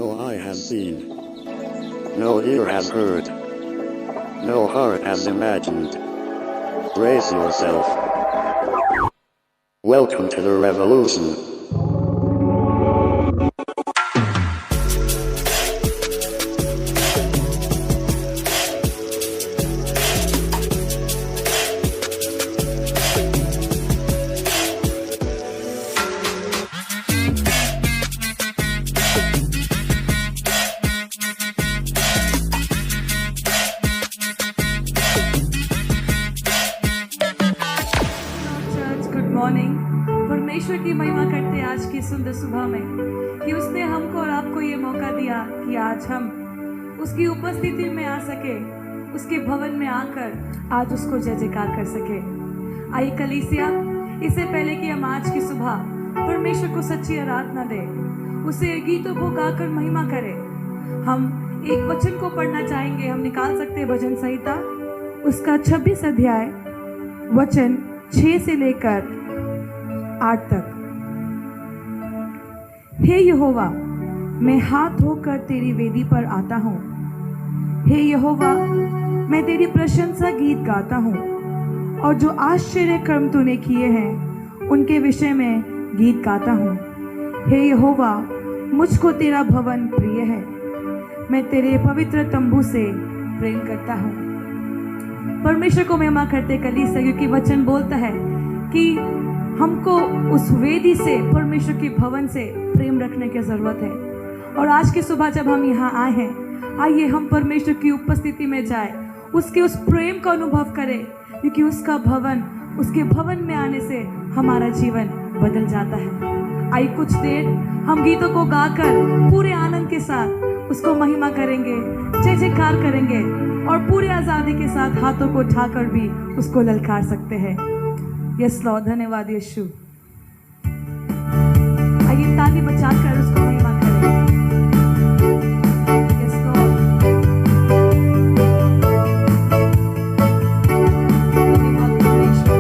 No eye has seen, no ear has heard, no heart has imagined. Brace yourself. Welcome to the revolution. Morning. परमेश्वर की महिमा करते आज की सुंदर सुबह में कि उसने हमको और आपको ये मौका दिया कि आज हम उसकी उपस्थिति में आ सके, उसके भवन में आकर आज उसको जय जयकार कर सके। आइए कलीसिया, इससे पहले कि हम आज की सुबह परमेश्वर को सच्ची आराधना दें, उसे गीतों को गाकर महिमा करें, हम एक वचन को पढ़ना चाहेंगे। हम निकाल सकते हैं भजन संहिता उसका 26 अध्याय वचन 6 से लेकर 8 तक। हे यहोवा, मैं हाथ धोकर तेरी वेदी पर आता हूँ। हे यहोवा, मैं तेरी प्रशंसा गीत गाता हूँ और जो आश्चर्य कर्म तूने किए हैं उनके विषय में गीत गाता हूँ। हे यहोवा, मुझको तेरा भवन प्रिय है, मैं तेरे पवित्र तंबू से प्रेम करता हूँ। परमेश्वर को महिमा करते कलीसिया, क्योंकि वचन बोलता है कि हमको उस वेदी से, परमेश्वर के भवन से प्रेम रखने की जरूरत है। और आज की सुबह जब हम यहाँ आए हैं, आइए हम परमेश्वर की उपस्थिति में जाए, उसके उस प्रेम का अनुभव करें, क्योंकि उसका भवन, उसके भवन में आने से हमारा जीवन बदल जाता है। आइए कुछ देर हम गीतों को गाकर पूरे आनंद के साथ उसको महिमा करेंगे, जय जयकार करेंगे और पूरे आजादी के साथ हाथों को उठाकर भी उसको ललकार सकते हैं। यस लॉर्ड, धन्यवाद यीशु। आइए ताली बजाकर उसको महिमा करें। यस लॉर्ड, धन्यवाद परमेश्वर।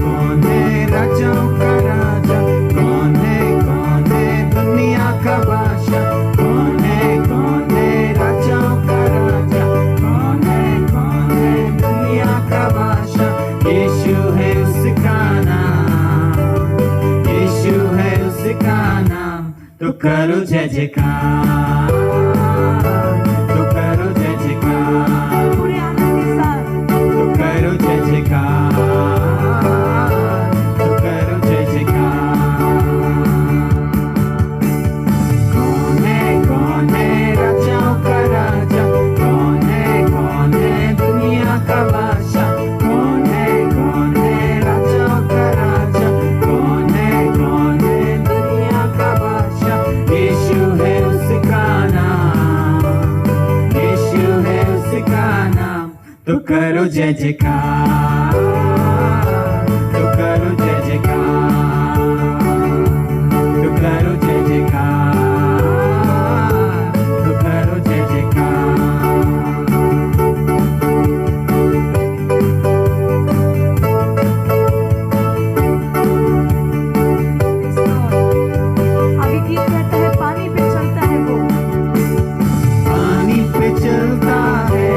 कौन है राजाओं का राजा, कौन है दुनिया का बादशाह, कौन है राजाओं का राजा, कौन है दुनिया का बादशाह। यीशु है उसका नाम, यीशु है उसका नाम। तो करो जय जयकार, तो करो जय जयकार, पूरे आनंद के साथ तो करो जय जयकार, तो करो जय जयकार। कौन है राजाओं का राजा, कौन है दुनिया का बादशाह, कौन है राजाओं का राजा, कौन है दुनिया का बादशाह। यीशु है उसका नाम, यीशु है उसका नाम। तो करो जय जयकार, तो करो जय जयकार, तो करो जय जयकार, तो करो जय जयकार। आगे गीत कहता है, पानी पे चलता है वो, पानी पे चलता है,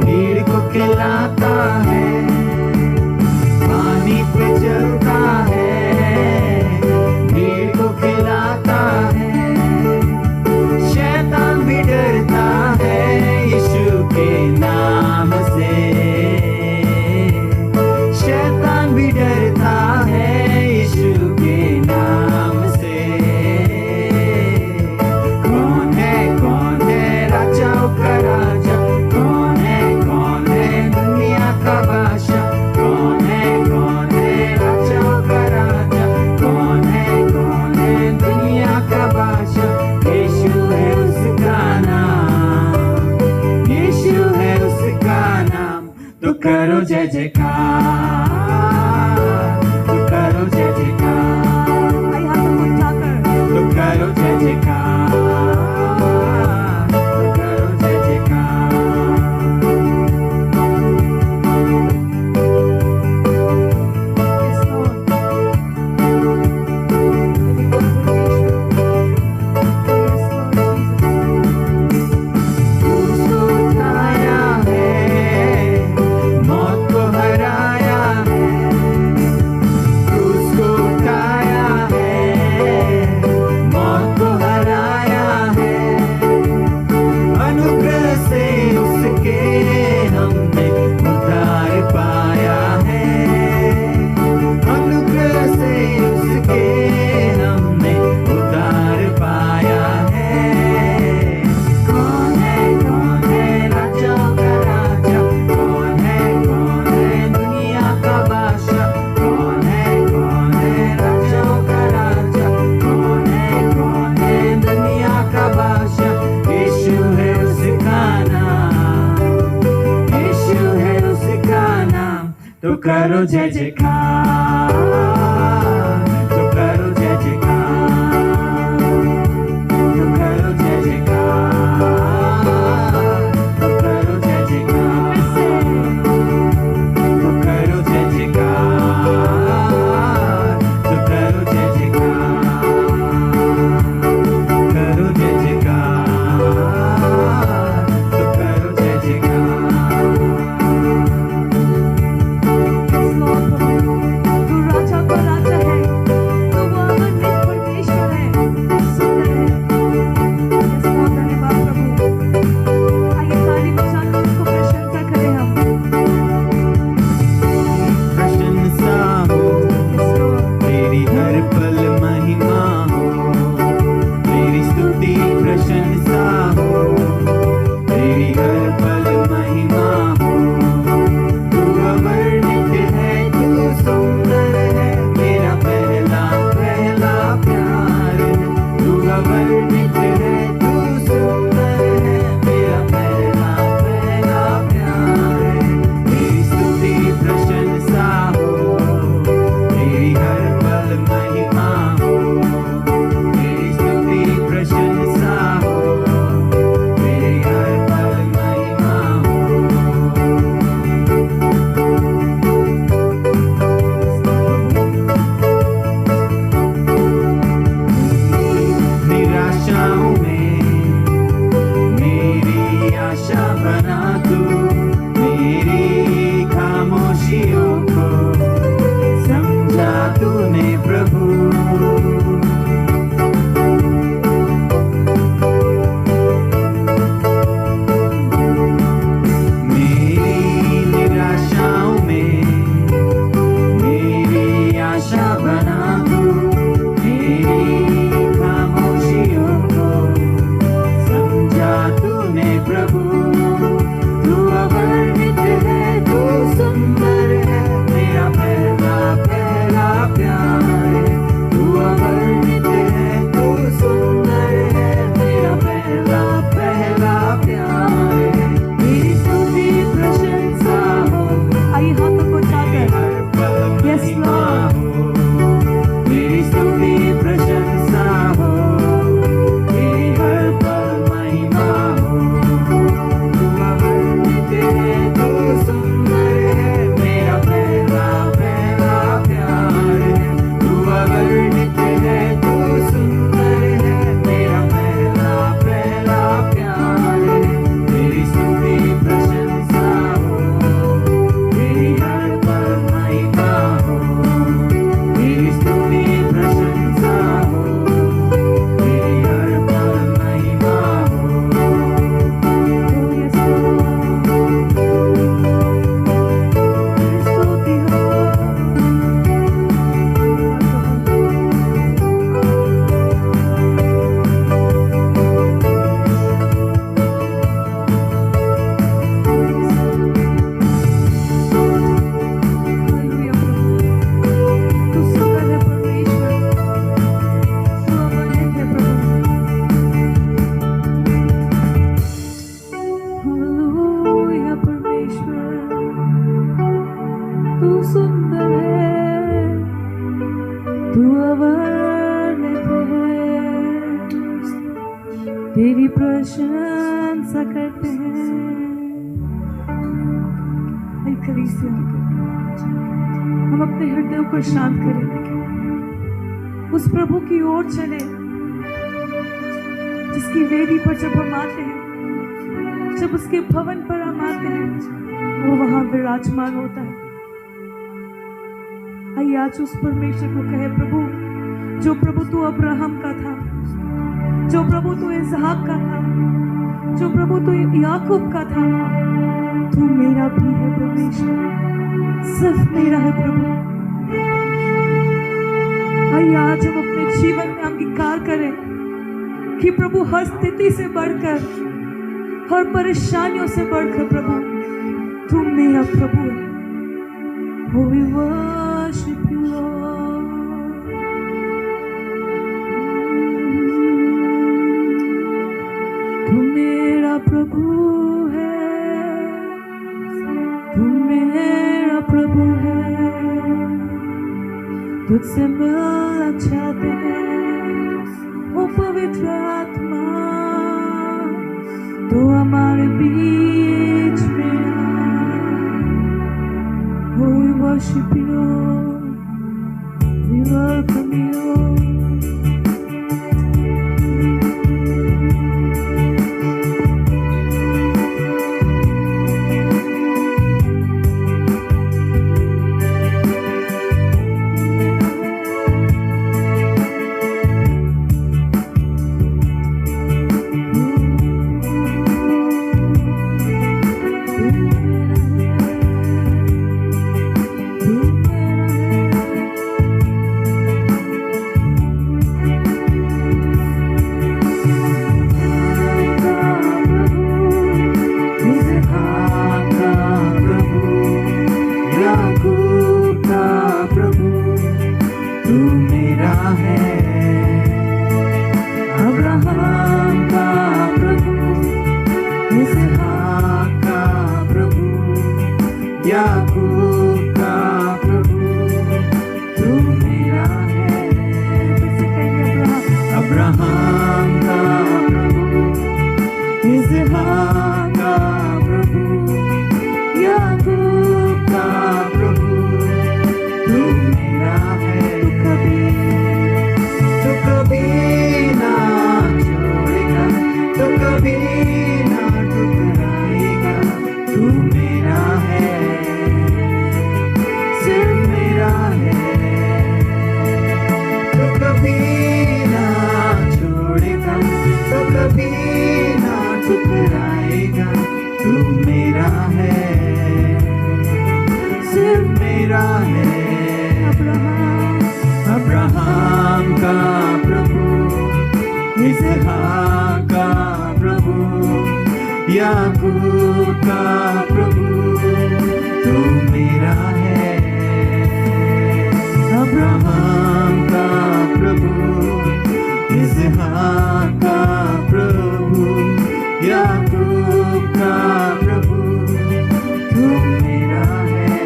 भीड़ को खिलाता है। पानी पे चलता है, भीड़ को खिलाता है। शैतान भी डरता है यीशु के नाम से, शैतान भी डरता है यीशु के नाम से। कौन है राजाओं का राजा, कौन है दुनिया का बादशाह, कौन है राजाओं का राजा, कौन है दुनिया का बादशाह। यीशु है उसका नाम, यीशु है उसका नाम। तो करो जय जयकार, तो करो जय जयकार, आइए हाथों को उठाकर तो करो जय जयकार, तो करो जय जयकार। करो जय जयकार, तो करो जय जयकार, तो करो जय जयकार, तो करो जय जयकार, तो करो जय जयकार, तो करो जय जयकार, करो जय जयकार, तो करो जय जयकार। तू राजा का राजा है, तू अमरनाथ परमेश्वर है, सुंदर है। यस लॉर्ड, धन्यवाद प्रभु। आइए ताली बजाकर उसको प्रशंसा करें हम। प्रशंसा हो यस लॉर्ड, तेरी हर पल महिमा हो, तेरी स्तुति प्रशंसा हो, तेरी हर पल महिमा हो। तू अवर्णित है, तू सुंदर है, मेरा पहला पहला प्यार है। तू अवर्णित है, तू सुंदर है, मेरा पहला पहला प्यार है। तेरी स्तुति प्रशंसा हो, तेरी हर पल महिमा हो, तेरी स्तुति प्रशंसा हो, तेरी हर पल महिमा हो। निराशाओं में मेरी आशा बना तू, मेरी खामोशियों को समझा तूने प्रभु। मेरी निराशाओं में मेरी आशा बना तू, मेरी खामोशियों को समझा तूने प्रभु। तू अवर्णित है, तू सुंदर है, मेरा पहला पहला प्यार है। तू अवर्णित है, तू सुंदर है, मेरा पहला पहला प्यार है। तेरी स्तुति प्रशंसा हो, आइए हाथों को उठाकर हर पल Yes, महिमा Lord. हो, तेरी स्तुति प्रशंसा हो, तेरी हर पल महिमा हो। तू अवर्णित है, तू सुंदर है, मेरा पहला पहला प्यार है। तू अवर्णित है, तू सुंदर है, मेरा पहला पहला प्यार है। तेरी स्तुति प्रशंसा हो, तेरी हर पल महिमा हो, तेरी स्तुति प्रशंसा हो, तेरी हर पल महिमा हो। Oh, yes, Lord. स्तुति हो। हालेलुया प्रभु। तू सुंदर है परमेश्वर, तू अवर्णित है प्रभु। हालेलुया परमेश्वर, तू सुंदर है, तू अवर्णित है, तेरी प्रशंसा करते हैं। आई कलीसिया, हम अपने हृदय को शांत करें, उस प्रभु की ओर चले जिसकी वेदी पर जब हम आते हैं, जब उसके भवन पर हम आते हैं, वो वहां विराजमान होता है। आइए आज उस परमेश्वर को कहे, प्रभु, जो प्रभु तू अब्राहम का था, जो प्रभु तू इसहाक का था, जो प्रभु तू याकूब का था, तू मेरा भी है परमेश्वर, सिर्फ मेरा है प्रभु। आइए आज हम अपने जीवन में अंगीकार करें कि प्रभु हर स्थिति से बढ़कर, हर परेशानियों से बढ़कर प्रभु तू मेरा प्रभु है। Oh, we worship you, Lord. तू मेरा प्रभु है, तू मेरा प्रभु है। तुझसे मिलना चाहते हैं ओ पवित्र आत्मा, तो हमारे बीच में Oh, we worship you, we welcome you. याकूब का प्रभु तू मेरा है, अब्राहम का प्रभु, इसहाक का प्रभु, याकूब का प्रभु तू मेरा है।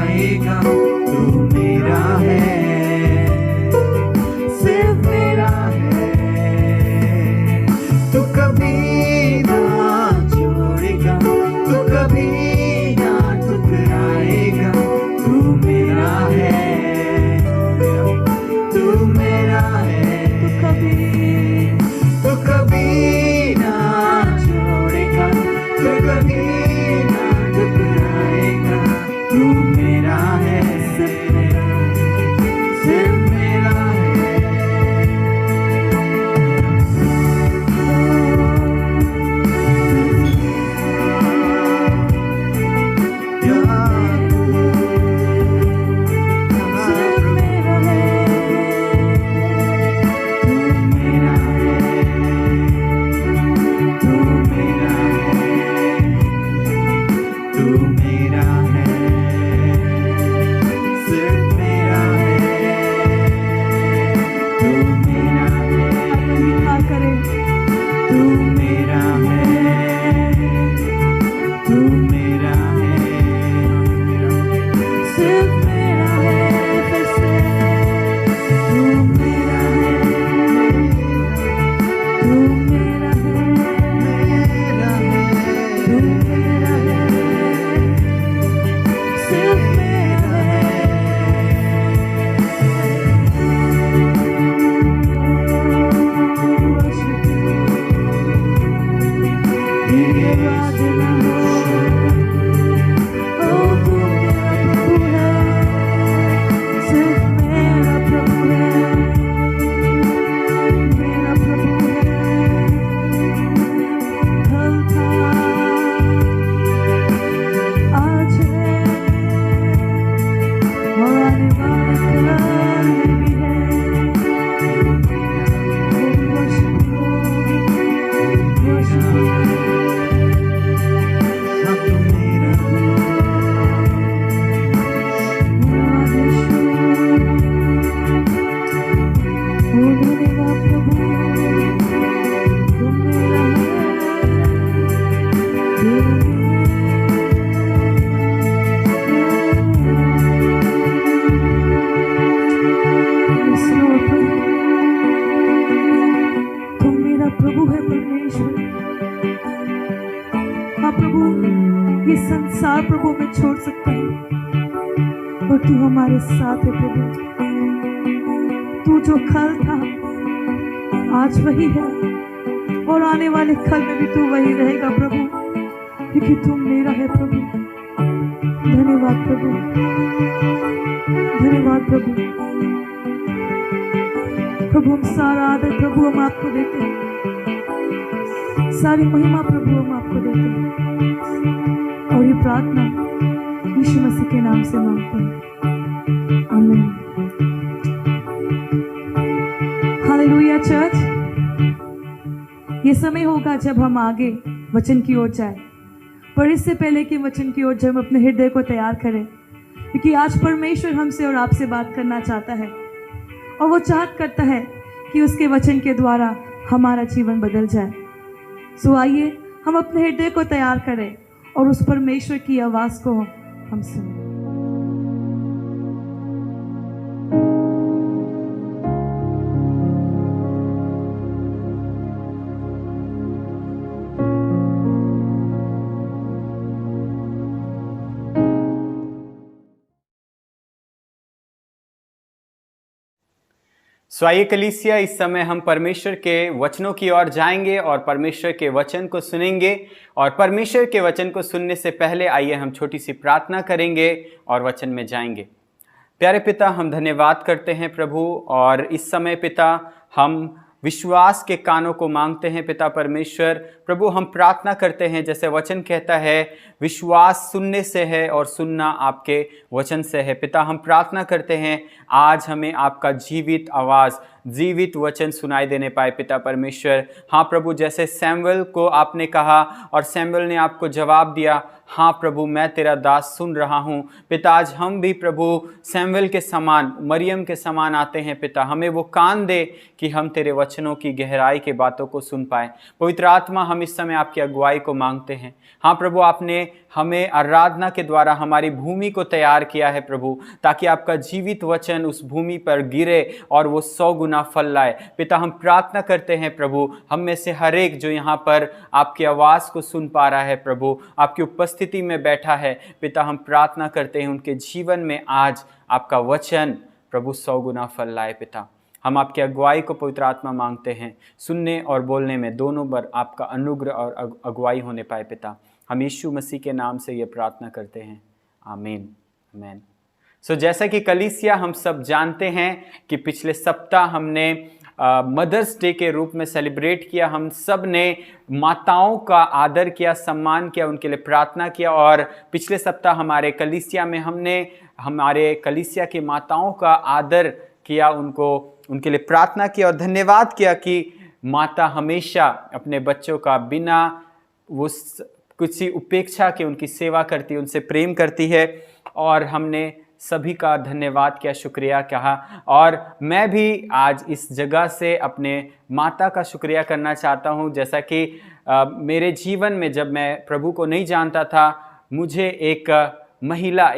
टकराएगा, तू मेरा है, सिर्फ मेरा है। तू कभी ना छोड़ेगा, तू कभी ना टकराएगा, तू मेरा है, तू मेरा है। तू कभी ना छोड़ेगा, तू कभी ना टकराएगा, तू मेरा है, सिर्फ मेरा है। ये संसार प्रभु में छोड़ सकता है, और तू हमारे साथ है प्रभु। तू जो कल था आज वही है, और आने वाले कल में भी तू वही रहेगा प्रभु, क्योंकि तू मेरा है प्रभु। धन्यवाद प्रभु, धन्यवाद प्रभु। प्रभु हम सारा आदर प्रभु हम आपको देते हैं, सारी महिमा प्रभु हम आपको देते हैं, और ये प्रार्थना यीशु मसीह के नाम से मांगते हैं, आमीन। Hallelujah church. ये समय होगा जब हम आगे वचन की ओर जाए, पर इससे पहले कि वचन की ओर जब हम अपने हृदय को तैयार करें, क्योंकि आज परमेश्वर हमसे और आपसे बात करना चाहता है, और वो चाहत करता है कि उसके वचन के द्वारा हमारा जीवन बदल जाए। सो आइए हम अपने हृदय को तैयार करें और उस परमेश्वर की आवाज़ को हम सुनें। सो आइए कलीसिया, इस समय हम परमेश्वर के वचनों की ओर जाएंगे और परमेश्वर के वचन को सुनेंगे। और परमेश्वर के वचन को सुनने से पहले आइए हम छोटी सी प्रार्थना करेंगे और वचन में जाएंगे। प्यारे पिता, हम धन्यवाद करते हैं प्रभु, और इस समय पिता हम विश्वास के कानों को मांगते हैं। पिता परमेश्वर प्रभु, हम प्रार्थना करते हैं जैसे वचन कहता है, विश्वास सुनने से है और सुनना आपके वचन से है। पिता हम प्रार्थना करते हैं आज हमें आपका जीवित आवाज़, जीवित वचन सुनाई देने पाए। पिता परमेश्वर, हाँ प्रभु, जैसे सैमुएल को आपने कहा और सैमुएल ने आपको जवाब दिया, हाँ प्रभु मैं तेरा दास सुन रहा हूँ। पिता आज हम भी प्रभु सैमुएल के समान, मरियम के समान आते हैं। पिता हमें वो कान दे कि हम तेरे वचन वचनों की गहराई के बातों को सुन पाए। पवित्र आत्मा, हम इस समय आपकी अगुवाई को मांगते हैं। हाँ प्रभु, आपने हमें आराधना के द्वारा हमारी भूमि को तैयार किया है प्रभु, ताकि आपका जीवित वचन उस भूमि पर गिरे और वो 100 गुना फल लाए। पिता, हम प्रार्थना करते हैं प्रभु, हम में से हर एक जो यहाँ पर आपकी आवाज़ को सुन पा रहा है प्रभु, आपकी उपस्थिति में बैठा है पिता, हम प्रार्थना करते हैं उनके जीवन में आज आपका वचन प्रभु 100 गुना फल लाए। पिता, हम आपकी अगुवाई को पवित्र आत्मा मांगते हैं, सुनने और बोलने में दोनों पर आपका अनुग्रह और अगुवाई होने पाए। पिता, हम यीशु मसीह के नाम से ये प्रार्थना करते हैं, आमीन आमीन। जैसा कि कलीसिया हम सब जानते हैं कि पिछले सप्ताह हमने मदर्स डे के रूप में सेलिब्रेट किया। हम सब ने माताओं का आदर किया, सम्मान किया, उनके लिए प्रार्थना किया। और पिछले सप्ताह हमारे कलीसिया में हमने हमारे कलीसिया की माताओं का आदर किया, उनके लिए प्रार्थना किया और धन्यवाद किया कि माता हमेशा अपने बच्चों का बिना वो किसी उपेक्षा के उनकी सेवा करती है, उनसे प्रेम करती है। और हमने सभी का धन्यवाद किया, शुक्रिया कहा। और मैं भी आज इस जगह से अपने माता का शुक्रिया करना चाहता हूँ। जैसा कि मेरे जीवन में जब मैं प्रभु को नहीं जानता था, मुझे एक महिला,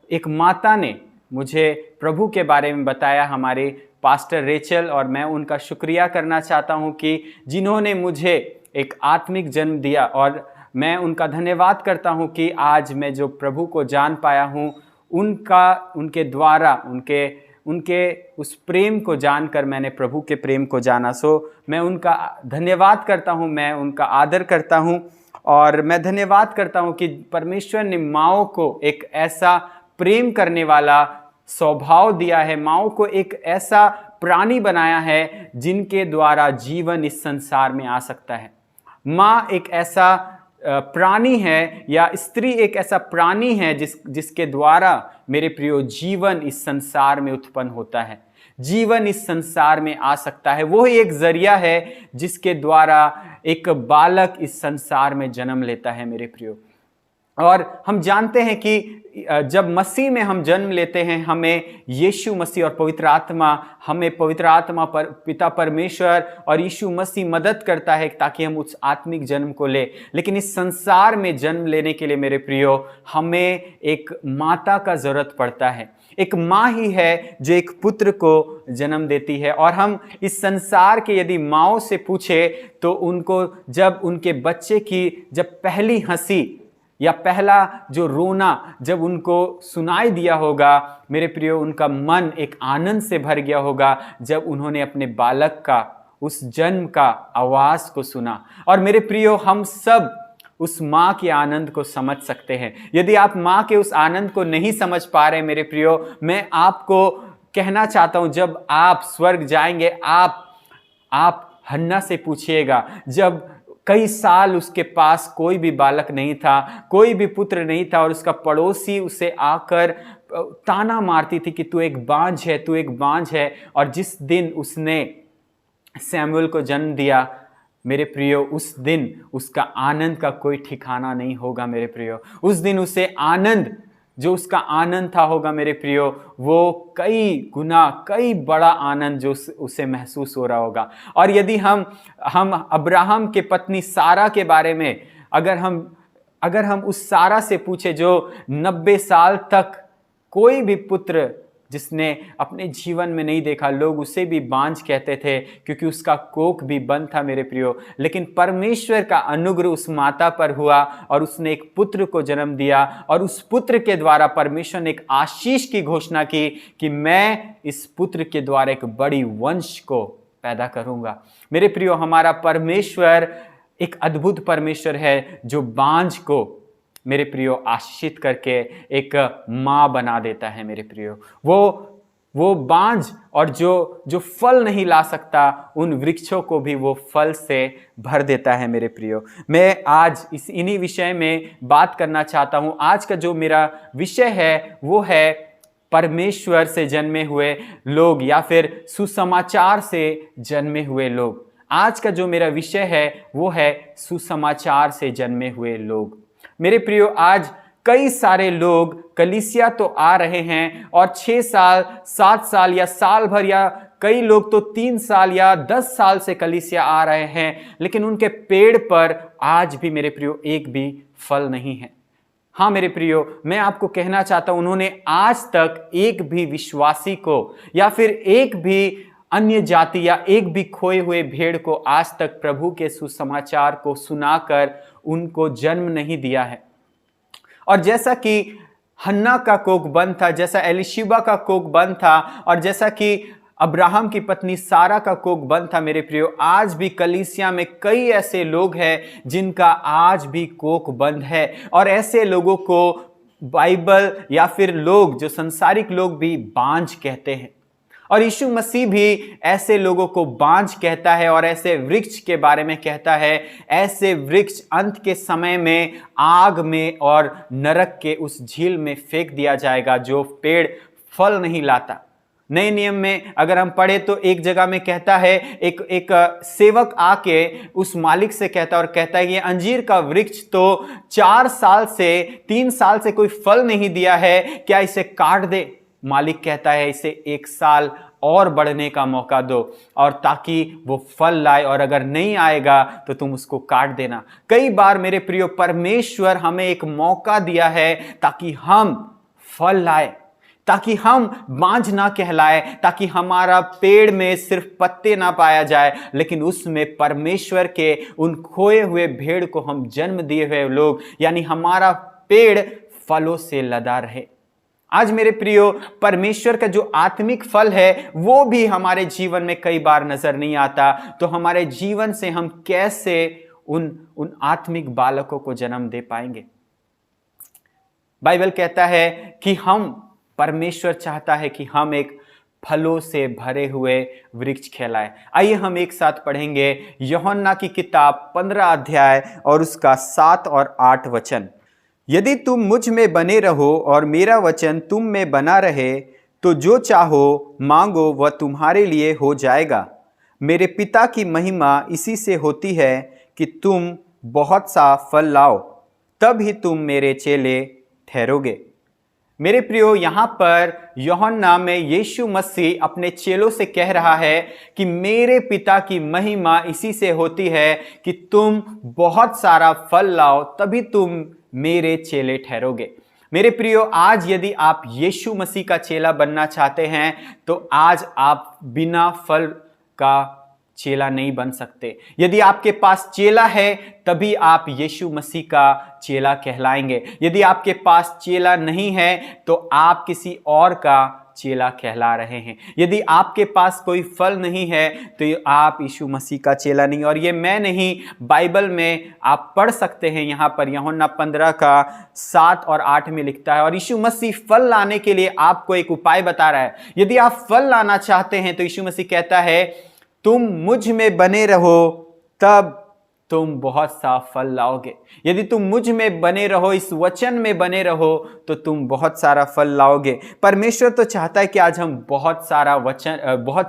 एक माता ने मुझे प्रभु के बारे में बताया, हमारे पास्टर रेचल। और मैं उनका शुक्रिया करना चाहता हूँ कि जिन्होंने मुझे एक आत्मिक जन्म दिया। और मैं उनका धन्यवाद करता हूँ कि आज मैं जो प्रभु को जान पाया हूँ, उनके द्वारा उनके उस प्रेम को जानकर मैंने प्रभु के प्रेम को जाना। मैं उनका धन्यवाद करता हूँ, मैं उनका आदर करता हूँ। और मैं धन्यवाद करता हूँ कि परमेश्वर ने माँओं को एक ऐसा प्रेम करने वाला स्वभाव दिया है, माँओं को एक ऐसा प्राणी बनाया है जिनके द्वारा जीवन इस संसार में आ सकता है। माँ एक ऐसा प्राणी है, या स्त्री एक ऐसा प्राणी है जिसके द्वारा मेरे प्रियो जीवन इस संसार में उत्पन्न होता है, जीवन इस संसार में आ सकता है। वो एक जरिया है जिसके द्वारा एक बालक इस संसार में जन्म लेता है मेरे प्रियो। और हम जानते हैं कि जब मसीह में हम जन्म लेते हैं, हमें यीशु मसीह और पवित्र आत्मा, हमें पवित्र आत्मा पर पिता परमेश्वर और यीशु मसीह मदद करता है ताकि हम उस आत्मिक जन्म को ले। लेकिन इस संसार में जन्म लेने के लिए मेरे प्रियो, हमें एक माता का जरूरत पड़ता है। एक माँ ही है जो एक पुत्र को जन्म देती है। और हम इस संसार के यदि माँओं से पूछे तो उनको जब उनके बच्चे की जब पहली हंसी या पहला जो रोना जब उनको सुनाई दिया होगा मेरे प्रियो, उनका मन एक आनंद से भर गया होगा जब उन्होंने अपने बालक का उस जन्म का आवाज़ को सुना। और मेरे प्रियो, हम सब उस माँ के आनंद को समझ सकते हैं। यदि आप माँ के उस आनंद को नहीं समझ पा रहे मेरे प्रियो, मैं आपको कहना चाहता हूँ, जब आप स्वर्ग जाएंगे, आप हन्ना से पूछिएगा, जब कई साल उसके पास कोई भी बालक नहीं था, कोई भी पुत्र नहीं था, और उसका पड़ोसी उसे आकर ताना मारती थी कि तू एक बांझ है, तू एक बांझ है। और जिस दिन उसने सैमुअल को जन्म दिया मेरे प्रियो, उस दिन उसका आनंद का कोई ठिकाना नहीं होगा मेरे प्रियो। उस दिन उसे आनंद, जो उसका आनंद था होगा मेरे प्रियो, वो कई गुना, कई बड़ा आनंद जो उसे महसूस हो रहा होगा। और यदि हम अब्राहम के पत्नी सारा के बारे में अगर हम उस सारा से पूछे जो 90 साल तक कोई भी पुत्र जिसने अपने जीवन में नहीं देखा, लोग उसे भी बांझ कहते थे क्योंकि उसका कोख भी बंद था मेरे प्रियो। लेकिन परमेश्वर का अनुग्रह उस माता पर हुआ और उसने एक पुत्र को जन्म दिया, और उस पुत्र के द्वारा परमेश्वर ने एक आशीष की घोषणा की कि मैं इस पुत्र के द्वारा एक बड़ी वंश को पैदा करूंगा। मेरे प्रियो, हमारा परमेश्वर एक अद्भुत परमेश्वर है जो बांझ को मेरे प्रियो आशीषित करके एक माँ बना देता है मेरे प्रियो। वो बांझ और जो फल नहीं ला सकता, उन वृक्षों को भी वो फल से भर देता है मेरे प्रियो। मैं आज इन्हीं विषय में बात करना चाहता हूँ। आज का जो मेरा विषय है वो है परमेश्वर से जन्मे हुए लोग, या फिर सुसमाचार से जन्मे हुए लोग। आज का जो मेरा विषय है वो है सुसमाचार से जन्मे हुए लोग। मेरे प्रियो, आज कई सारे लोग कलीसिया तो आ रहे हैं और 6 साल, 7 साल या साल भर या कई लोग तो 3 साल या 10 साल से कलीसिया आ रहे हैं, लेकिन उनके पेड़ पर आज भी मेरे प्रियो एक भी फल नहीं है। हाँ मेरे प्रियो, मैं आपको कहना चाहता हूं, उन्होंने आज तक एक भी विश्वासी को या फिर एक भी अन्य जाति या एक भी खोए हुए भेड़ को आज तक प्रभु के सुसमाचार को सुनाकर उनको जन्म नहीं दिया है। और जैसा कि हन्ना का कोख बंद था, जैसा एलिशिबा का कोख बंद था, और जैसा कि अब्राहम की पत्नी सारा का कोख बंद था, मेरे प्रियो आज भी कलीसिया में कई ऐसे लोग हैं जिनका आज भी कोख बंद है। और ऐसे लोगों को बाइबल या फिर लोग जो संसारिक लोग भी बांझ कहते हैं, और यीशु मसीह भी ऐसे लोगों को बांझ कहता है और ऐसे वृक्ष के बारे में कहता है, ऐसे वृक्ष अंत के समय में आग में और नरक के उस झील में फेंक दिया जाएगा जो पेड़ फल नहीं लाता। नए नियम में अगर हम पढ़े तो एक जगह में कहता है, एक सेवक आके उस मालिक से कहता है और कहता है, ये अंजीर का वृक्ष तो 3 साल से कोई फल नहीं दिया है, क्या इसे काट दे? मालिक कहता है, इसे 1 साल और बढ़ने का मौका दो और ताकि वो फल लाए, और अगर नहीं आएगा तो तुम उसको काट देना। कई बार मेरे प्रियो परमेश्वर हमें एक मौका दिया है ताकि हम फल लाए, ताकि हम बांझ ना कहलाए, ताकि हमारा पेड़ में सिर्फ पत्ते ना पाया जाए, लेकिन उसमें परमेश्वर के उन खोए हुए भेड़ को हम जन्म दिए हुए लोग, यानी हमारा पेड़ फलों से लदा रहे। आज मेरे प्रियो परमेश्वर का जो आत्मिक फल है वो भी हमारे जीवन में कई बार नजर नहीं आता, तो हमारे जीवन से हम कैसे उन आत्मिक बालकों को जन्म दे पाएंगे? बाइबल कहता है कि परमेश्वर चाहता है कि हम एक फलों से भरे हुए वृक्ष कहलाए। आइए हम एक साथ पढ़ेंगे यूहन्ना की किताब 15 अध्याय और उसका 7 और 8 वचन। यदि तुम मुझ में बने रहो और मेरा वचन तुम में बना रहे, तो जो चाहो मांगो वह तुम्हारे लिए हो जाएगा। मेरे पिता की महिमा इसी से होती है कि तुम बहुत सा फल लाओ, तब ही तुम मेरे चेले ठहरोगे। मेरे प्रियो, यहाँ पर यूहन्ना में यीशु मसीह अपने चेलों से कह रहा है कि मेरे पिता की महिमा इसी से होती है कि तुम बहुत सारा फल लाओ, तभी तुम मेरे चेले ठहरोगे। मेरे प्रियो, आज यदि आप यीशु मसीह का चेला बनना चाहते हैं तो आज आप बिना फल का चेला नहीं बन सकते। यदि आपके पास चेला है तभी आप यीशु मसीह का चेला कहलाएंगे। यदि आपके पास चेला नहीं है तो आप किसी और का चेला कहला रहे हैं। यदि आपके पास कोई फल नहीं है तो आप यीशु मसीह का चेला नहीं। और ये मैं नहीं, बाइबल में आप पढ़ सकते हैं, यहाँ पर यूहन्ना 15 का 7 और 8 में लिखता है। और यीशु मसीह फल लाने के लिए आपको एक उपाय बता रहा है। यदि आप फल लाना चाहते हैं तो यीशु मसीह कहता है, तुम मुझ में बने रहो तब तुम बहुत सा फल लाओगे। यदि तुम मुझ में बने रहो, इस वचन में बने रहो, तो तुम बहुत सारा फल लाओगे। परमेश्वर तो चाहता है कि आज हम बहुत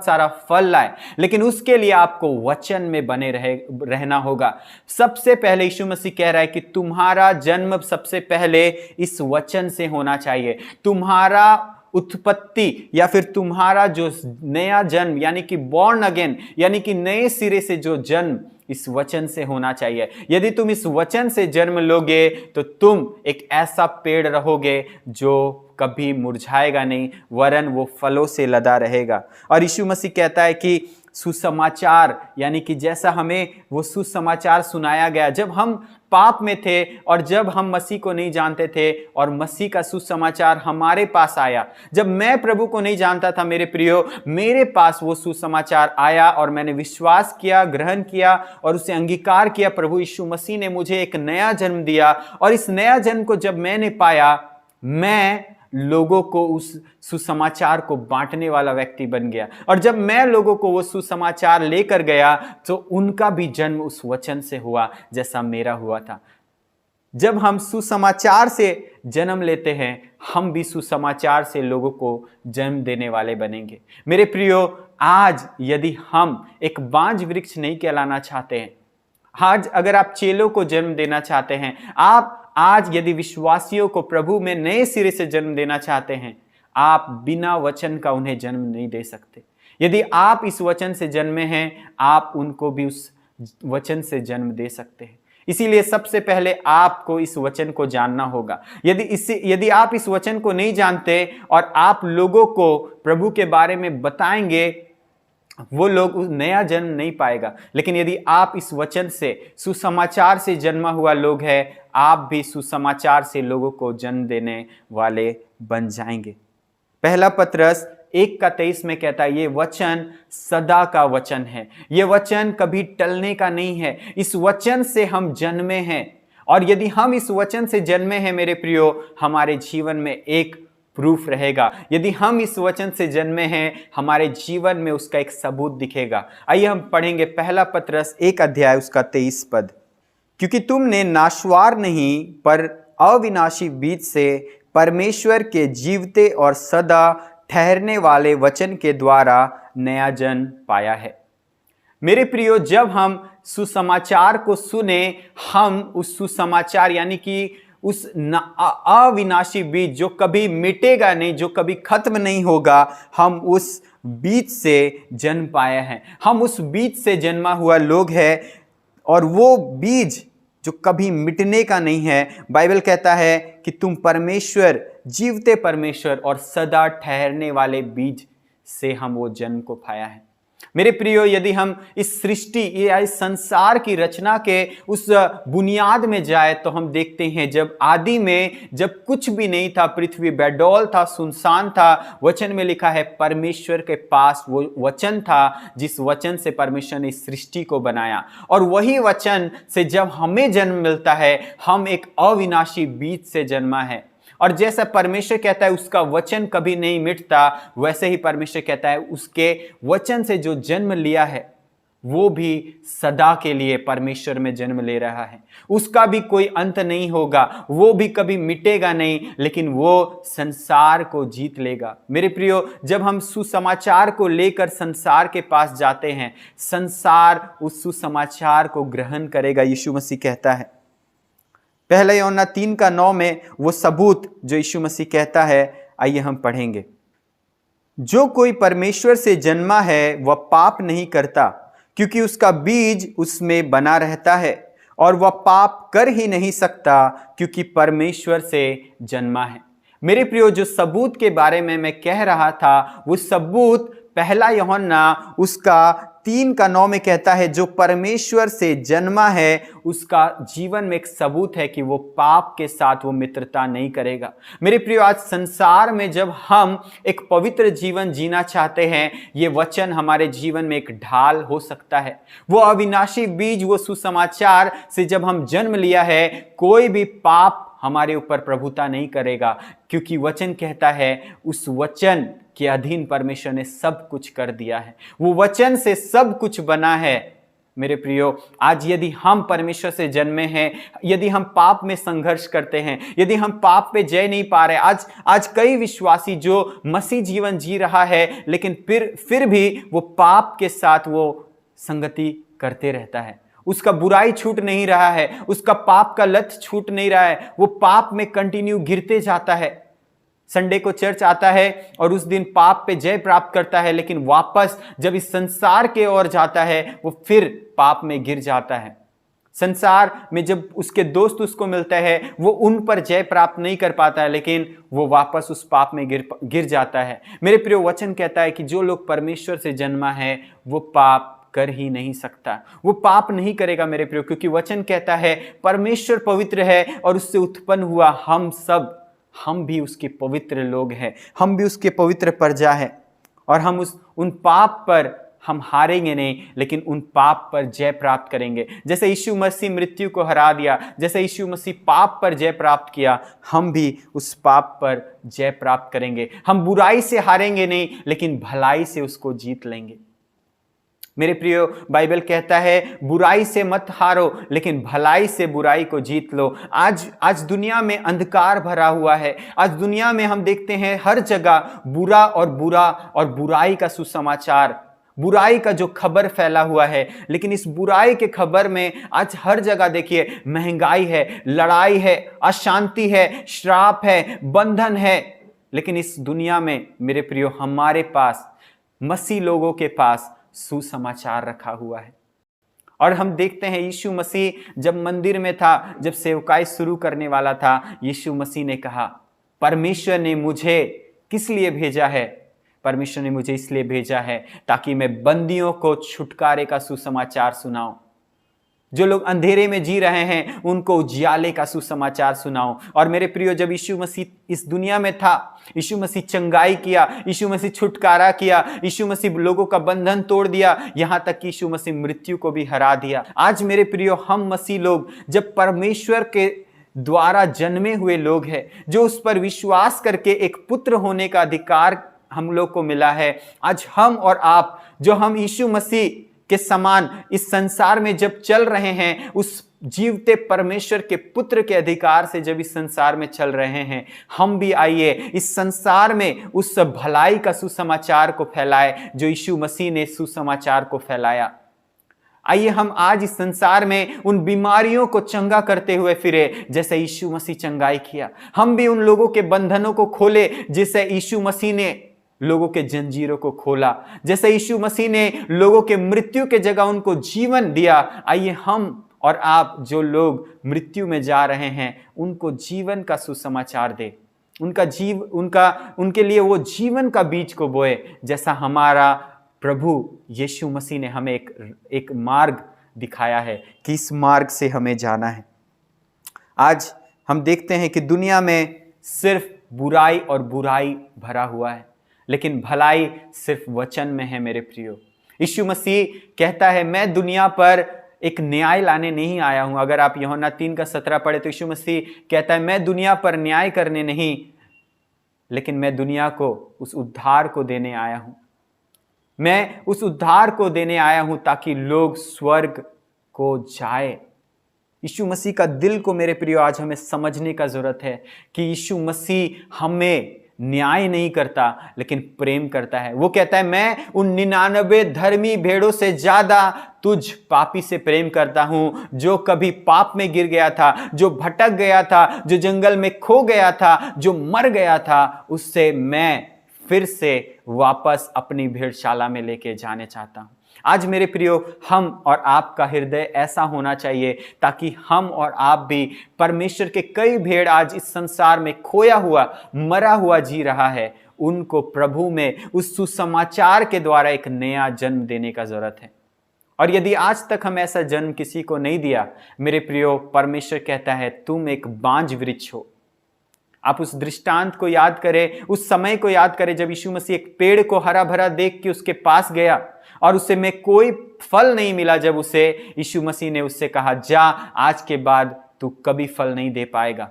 सारा फल लाए, लेकिन उसके लिए आपको वचन में बने रहना होगा। सबसे पहले यीशु मसीह कह रहा है कि तुम्हारा जन्म सबसे पहले इस वचन से होना चाहिए। तुम्हारा उत्पत्ति या फिर तुम्हारा जो नया जन्म यानी कि बॉर्न अगेन, यानी कि नए सिरे से जो जन्म, इस वचन से होना चाहिए। यदि तुम इस वचन से जन्म लोगे तो तुम एक ऐसा पेड़ रहोगे जो कभी मुरझाएगा नहीं, वरन वो फलों से लदा रहेगा। और यीशु मसीह कहता है कि सुसमाचार, यानी कि जैसा हमें वो सुसमाचार सुनाया गया जब हम पाप में थे और जब हम मसीह को नहीं जानते थे, और मसीह का सुसमाचार हमारे पास आया। जब मैं प्रभु को नहीं जानता था मेरे प्रियो, मेरे पास वो सुसमाचार आया और मैंने विश्वास किया, ग्रहण किया और उसे अंगीकार किया। प्रभु यीशु मसीह ने मुझे एक नया जन्म दिया, और इस नया जन्म को जब मैंने पाया, मैं लोगों को उस सुसमाचार को बांटने वाला व्यक्ति बन गया। और जब मैं लोगों को वो सुसमाचार लेकर गया तो उनका भी जन्म उस वचन से हुआ जैसा मेरा हुआ था। जब हम सुसमाचार से जन्म लेते हैं, हम भी सुसमाचार से लोगों को जन्म देने वाले बनेंगे। मेरे प्रियो, आज यदि हम एक बांझ वृक्ष नहीं कहलाना चाहते हैं, आज अगर आप चेलों को जन्म देना चाहते हैं, आप आज यदि विश्वासियों को प्रभु में नए सिरे से जन्म देना चाहते हैं, आप बिना वचन का उन्हें जन्म नहीं दे सकते। यदि आप इस वचन से जन्मे हैं, आप उनको भी उस वचन से जन्म दे सकते हैं। इसीलिए सबसे पहले आपको इस वचन को जानना होगा। यदि आप इस वचन को नहीं जानते और आप लोगों को प्रभु के बारे में बताएंगे, वो लोग नया जन्म नहीं पाएगा। लेकिन यदि आप इस वचन से, सुसमाचार से जन्मा हुआ लोग हैं, आप भी सुसमाचार से लोगों को जन्म देने वाले बन जाएंगे। पहला पत्रस 1:23 में कहता है, ये वचन सदा का वचन है, ये वचन कभी टलने का नहीं है। इस वचन से हम जन्मे हैं, और यदि हम इस वचन से जन्मे हैं मेरे प्रियो, हमारे जीवन में एक प्रूफ रहेगा। यदि हम इस वचन से जन्मे हैं, हमारे जीवन में उसका एक सबूत दिखेगा। आइए हम पढ़ेंगे पहला पत्रस 1 अध्याय उसका 23 पद। क्योंकि तुमने नाशवार नहीं पर अविनाशी बीज से परमेश्वर के जीवते और सदा ठहरने वाले वचन के द्वारा नया जन्म पाया है। मेरे प्रियो, जब हम सुसमाचार को सुने, हम उस सुसमाचार यानी कि उस अविनाशी बीज जो कभी मिटेगा नहीं, जो कभी खत्म नहीं होगा, हम उस बीज से जन्म पाए हैं। हम उस बीज से जन्मा हुआ लोग हैं, और वो बीज जो कभी मिटने का नहीं है। बाइबल कहता है कि तुम परमेश्वर, जीवते परमेश्वर और सदा ठहरने वाले बीज से हम वो जन्म को पाया है। मेरे प्रियो, यदि हम इस सृष्टि या इस संसार की रचना के उस बुनियाद में जाए, तो हम देखते हैं जब आदि में जब कुछ भी नहीं था, पृथ्वी बेडौल था, सुनसान था, वचन में लिखा है परमेश्वर के पास वो वचन था जिस वचन से परमेश्वर ने इस सृष्टि को बनाया। और वही वचन से जब हमें जन्म मिलता है, हम एक अविनाशी बीज से जन्मा है। और जैसा परमेश्वर कहता है उसका वचन कभी नहीं मिटता, वैसे ही परमेश्वर कहता है उसके वचन से जो जन्म लिया है वो भी सदा के लिए परमेश्वर में जन्म ले रहा है। उसका भी कोई अंत नहीं होगा, वो भी कभी मिटेगा नहीं, लेकिन वो संसार को जीत लेगा। मेरे प्रियो, जब हम सुसमाचार को लेकर संसार के पास जाते हैं, संसार उस सुसमाचार को ग्रहण करेगा। यीशु मसीह कहता है पहला यूहन्ना 3:9 में वो सबूत जो यीशु मसीह कहता है, आइए हम पढ़ेंगे। जो कोई परमेश्वर से जन्मा है वह पाप नहीं करता, क्योंकि उसका बीज उसमें बना रहता है, और वह पाप कर ही नहीं सकता क्योंकि परमेश्वर से जन्मा है। मेरे प्रियो, जो सबूत के बारे में मैं कह रहा था, वो सबूत पहला यूहन्ना उसका 3:9 में कहता है, जो परमेश्वर से जन्मा है उसका जीवन में एक सबूत है कि वो पाप के साथ वो मित्रता नहीं करेगा। मेरे प्रियो, आज संसार में जब हम एक पवित्र जीवन जीना चाहते हैं, ये वचन हमारे जीवन में एक ढाल हो सकता है। वो अविनाशी बीज, वो सुसमाचार से जब हम जन्म लिया है, कोई भी पाप हमारे ऊपर प्रभुता नहीं करेगा, क्योंकि वचन कहता है उस वचन के अधीन परमेश्वर ने सब कुछ कर दिया है। वो वचन से सब कुछ बना है। मेरे प्रियो, आज यदि हम परमेश्वर से जन्मे हैं, यदि हम पाप में संघर्ष करते हैं, यदि हम पाप पे जय नहीं पा रहे, आज कई विश्वासी जो मसीह जीवन जी रहा है, लेकिन फिर भी वो पाप के साथ वो संगति करते रहता है। उसका बुराई छूट नहीं रहा है, उसका पाप का लत छूट नहीं रहा है, वो पाप में कंटिन्यू गिरते जाता है। संडे को चर्च आता है और उस दिन पाप पे जय प्राप्त करता है, लेकिन वापस जब इस संसार के ओर जाता है, वो फिर पाप में गिर जाता है। संसार में जब उसके दोस्त उसको मिलते हैं, वो उन पर जय प्राप्त नहीं कर पाता है, लेकिन वो वापस उस पाप में गिर जाता है। मेरे प्रिय, वचन कहता है कि जो लोग परमेश्वर से जन्मा है वो पाप कर ही नहीं सकता, वो पाप नहीं करेगा मेरे प्रियो, क्योंकि वचन कहता है परमेश्वर पवित्र है और उससे उत्पन्न हुआ हम भी उसके पवित्र लोग हैं, हम भी उसके पवित्र प्रजा हैं। और हम उन पाप पर हम हारेंगे नहीं, लेकिन उन पाप पर जय प्राप्त करेंगे। जैसे यीशु मसीह मृत्यु को हरा दिया, जैसे यीशु मसीह पाप पर जय प्राप्त किया, हम भी उस पाप पर जय प्राप्त करेंगे। हम बुराई से हारेंगे नहीं, लेकिन भलाई से उसको जीत लेंगे। मेरे प्रियो, बाइबल कहता है बुराई से मत हारो, लेकिन भलाई से बुराई को जीत लो। आज दुनिया में अंधकार भरा हुआ है। आज दुनिया में हम देखते हैं हर जगह बुरा और बुराई का सुसमाचार, बुराई का जो खबर फैला हुआ है। लेकिन इस बुराई के खबर में आज हर जगह देखिए महंगाई है, लड़ाई है, अशांति है, श्राप है, बंधन है। लेकिन इस दुनिया में मेरे प्रियो, हमारे पास मसीह लोगों के पास सुसमाचार रखा हुआ है। और हम देखते हैं यीशु मसीह जब मंदिर में था, जब सेवकाई शुरू करने वाला था, यीशु मसीह ने कहा, परमेश्वर ने मुझे किस लिए भेजा है? परमेश्वर ने मुझे इसलिए भेजा है ताकि मैं बंदियों को छुटकारे का सुसमाचार सुनाऊं, जो लोग अंधेरे में जी रहे हैं उनको उजियाले का सुसमाचार सुनाऊं। और मेरे प्रियो, जब यीशु मसीह इस दुनिया में था, यीशु मसीह चंगाई किया, यीशु मसीह छुटकारा किया, यीशु मसीह लोगों का बंधन तोड़ दिया, यहां तक कि यीशु मसीह मृत्यु को भी हरा दिया। आज मेरे प्रियो, हम मसीह लोग जब परमेश्वर के द्वारा जन्मे हुए लोग हैं, जो उस पर विश्वास करके एक पुत्र होने का अधिकार हम लोग को मिला है, आज हम और आप जो हम यीशु मसीह के समान इस संसार में जब चल रहे हैं, उस जीवते परमेश्वर के पुत्र के अधिकार से जब इस संसार में चल रहे हैं, हम भी आइए इस संसार में उस भलाई का सुसमाचार को फैलाए जो यीशु मसीह ने सुसमाचार को फैलाया। आइए हम आज इस संसार में उन बीमारियों को चंगा करते हुए फिरे जैसे यीशु मसीह चंगाई किया। हम भी उन लोगों के बंधनों को खोले जैसे यीशु मसीह ने लोगों के जंजीरों को खोला, जैसे यीशु मसीह ने लोगों के मृत्यु के जगह उनको जीवन दिया। आइए हम और आप जो लोग मृत्यु में जा रहे हैं उनको जीवन का सुसमाचार दे, उनके लिए वो जीवन का बीज को बोए, जैसा हमारा प्रभु यीशु मसीह ने हमें एक मार्ग दिखाया है कि इस मार्ग से हमें जाना है। आज हम देखते हैं कि दुनिया में सिर्फ बुराई और बुराई भरा हुआ है, लेकिन भलाई सिर्फ वचन में है। मेरे प्रियो, यीशु मसीह कहता है, मैं दुनिया पर एक न्याय लाने नहीं आया हूं। अगर आप यूहन्ना 3:17 पढ़े तो यीशु मसीह कहता है, मैं दुनिया पर न्याय करने नहीं, लेकिन मैं दुनिया को उस उद्धार को देने आया हूं। मैं उस उद्धार को देने आया हूं ताकि लोग स्वर्ग को जाए। यीशु मसीह का दिल को मेरे प्रियो आज हमें समझने का जरूरत है कि यीशु मसीह हमें न्याय नहीं करता लेकिन प्रेम करता है। वो कहता है, मैं उन 99 धर्मी भेड़ों से ज्यादा तुझ पापी से प्रेम करता हूं, जो कभी पाप में गिर गया था, जो भटक गया था, जो जंगल में खो गया था, जो मर गया था, उससे मैं फिर से वापस अपनी भेड़शाला में लेके जाने चाहता हूं। आज मेरे प्रियो, हम और आपका हृदय ऐसा होना चाहिए ताकि हम और आप भी परमेश्वर के कई भेड़ आज इस संसार में खोया हुआ, मरा हुआ जी रहा है, उनको प्रभु में उस सुसमाचार के द्वारा एक नया जन्म देने का जरूरत है। और यदि आज तक हम ऐसा जन्म किसी को नहीं दिया, मेरे प्रियो, परमेश्वर कहता है तुम एक बांझ वृक्ष हो। आप उस दृष्टांत को याद करें, उस समय को याद करें जब यीशु मसीह एक पेड़ को हरा भरा देख के उसके पास गया और उसे में कोई फल नहीं मिला। जब उसे यीशु मसीह ने उससे कहा, जा, आज के बाद तू कभी फल नहीं दे पाएगा।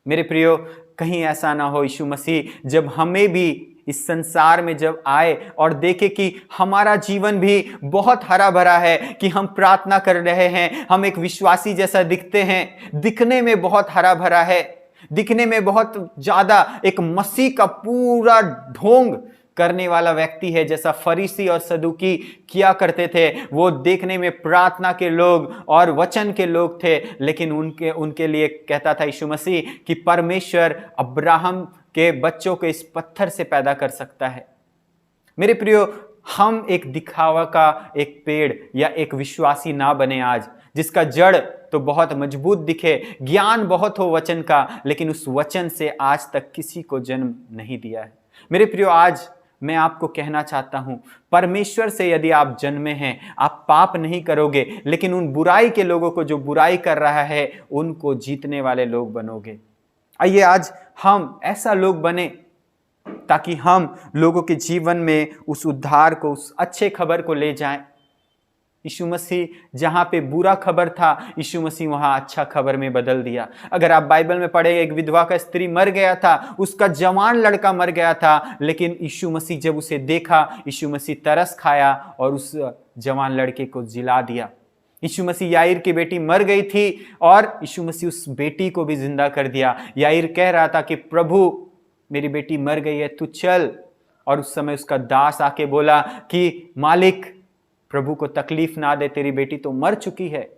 मेरे प्रियो, कहीं ऐसा ना हो यीशु मसीह जब हमें भी इस संसार में जब आए और देखे कि हमारा जीवन भी बहुत हरा भरा है, कि हम प्रार्थना कर रहे हैं, हम एक विश्वासी जैसा दिखते हैं, दिखने में बहुत हरा भरा है, दिखने में बहुत ज्यादा एक मसीह का पूरा ढोंग करने वाला व्यक्ति है, जैसा फरीसी और सदूकी किया करते थे। वो देखने में प्रार्थना के लोग और वचन के लोग थे, लेकिन उनके लिए कहता था यीशु मसीह कि परमेश्वर अब्राहम के बच्चों को इस पत्थर से पैदा कर सकता है। मेरे प्रियो, हम एक दिखावा का एक पेड़ या एक विश्वासी ना बने आज, जिसका जड़ तो बहुत मजबूत दिखे, ज्ञान बहुत हो वचन का, लेकिन उस वचन से आज तक किसी को जन्म नहीं दिया है। मेरे प्रियो, आज मैं आपको कहना चाहता हूं, परमेश्वर से यदि आप जन्मे हैं, आप पाप नहीं करोगे, लेकिन उन बुराई के लोगों को जो बुराई कर रहा है उनको जीतने वाले लोग बनोगे। आइए आज हम ऐसा लोग बने ताकि हम लोगों के जीवन में उस उद्धार को, उस अच्छे खबर को ले जाएं। यीशु मसीह जहां पे बुरा खबर था, यीशु मसीह वहां अच्छा खबर में बदल दिया। अगर आप बाइबल में पढ़े, एक विधवा का स्त्री मर गया था, उसका जवान लड़का मर गया था, लेकिन यीशु मसीह जब उसे देखा, यीशु मसीह तरस खाया और उस जवान लड़के को जिला दिया। यीशु मसीह याईर की बेटी मर गई थी और यीशु मसीह उस बेटी को भी जिंदा कर दिया। याईर कह रहा था कि प्रभु, मेरी बेटी मर गई है, तू चल। और उस समय उसका दास आके बोला कि मालिक, प्रभु को तकलीफ ना दे, तेरी बेटी तो मर चुकी है।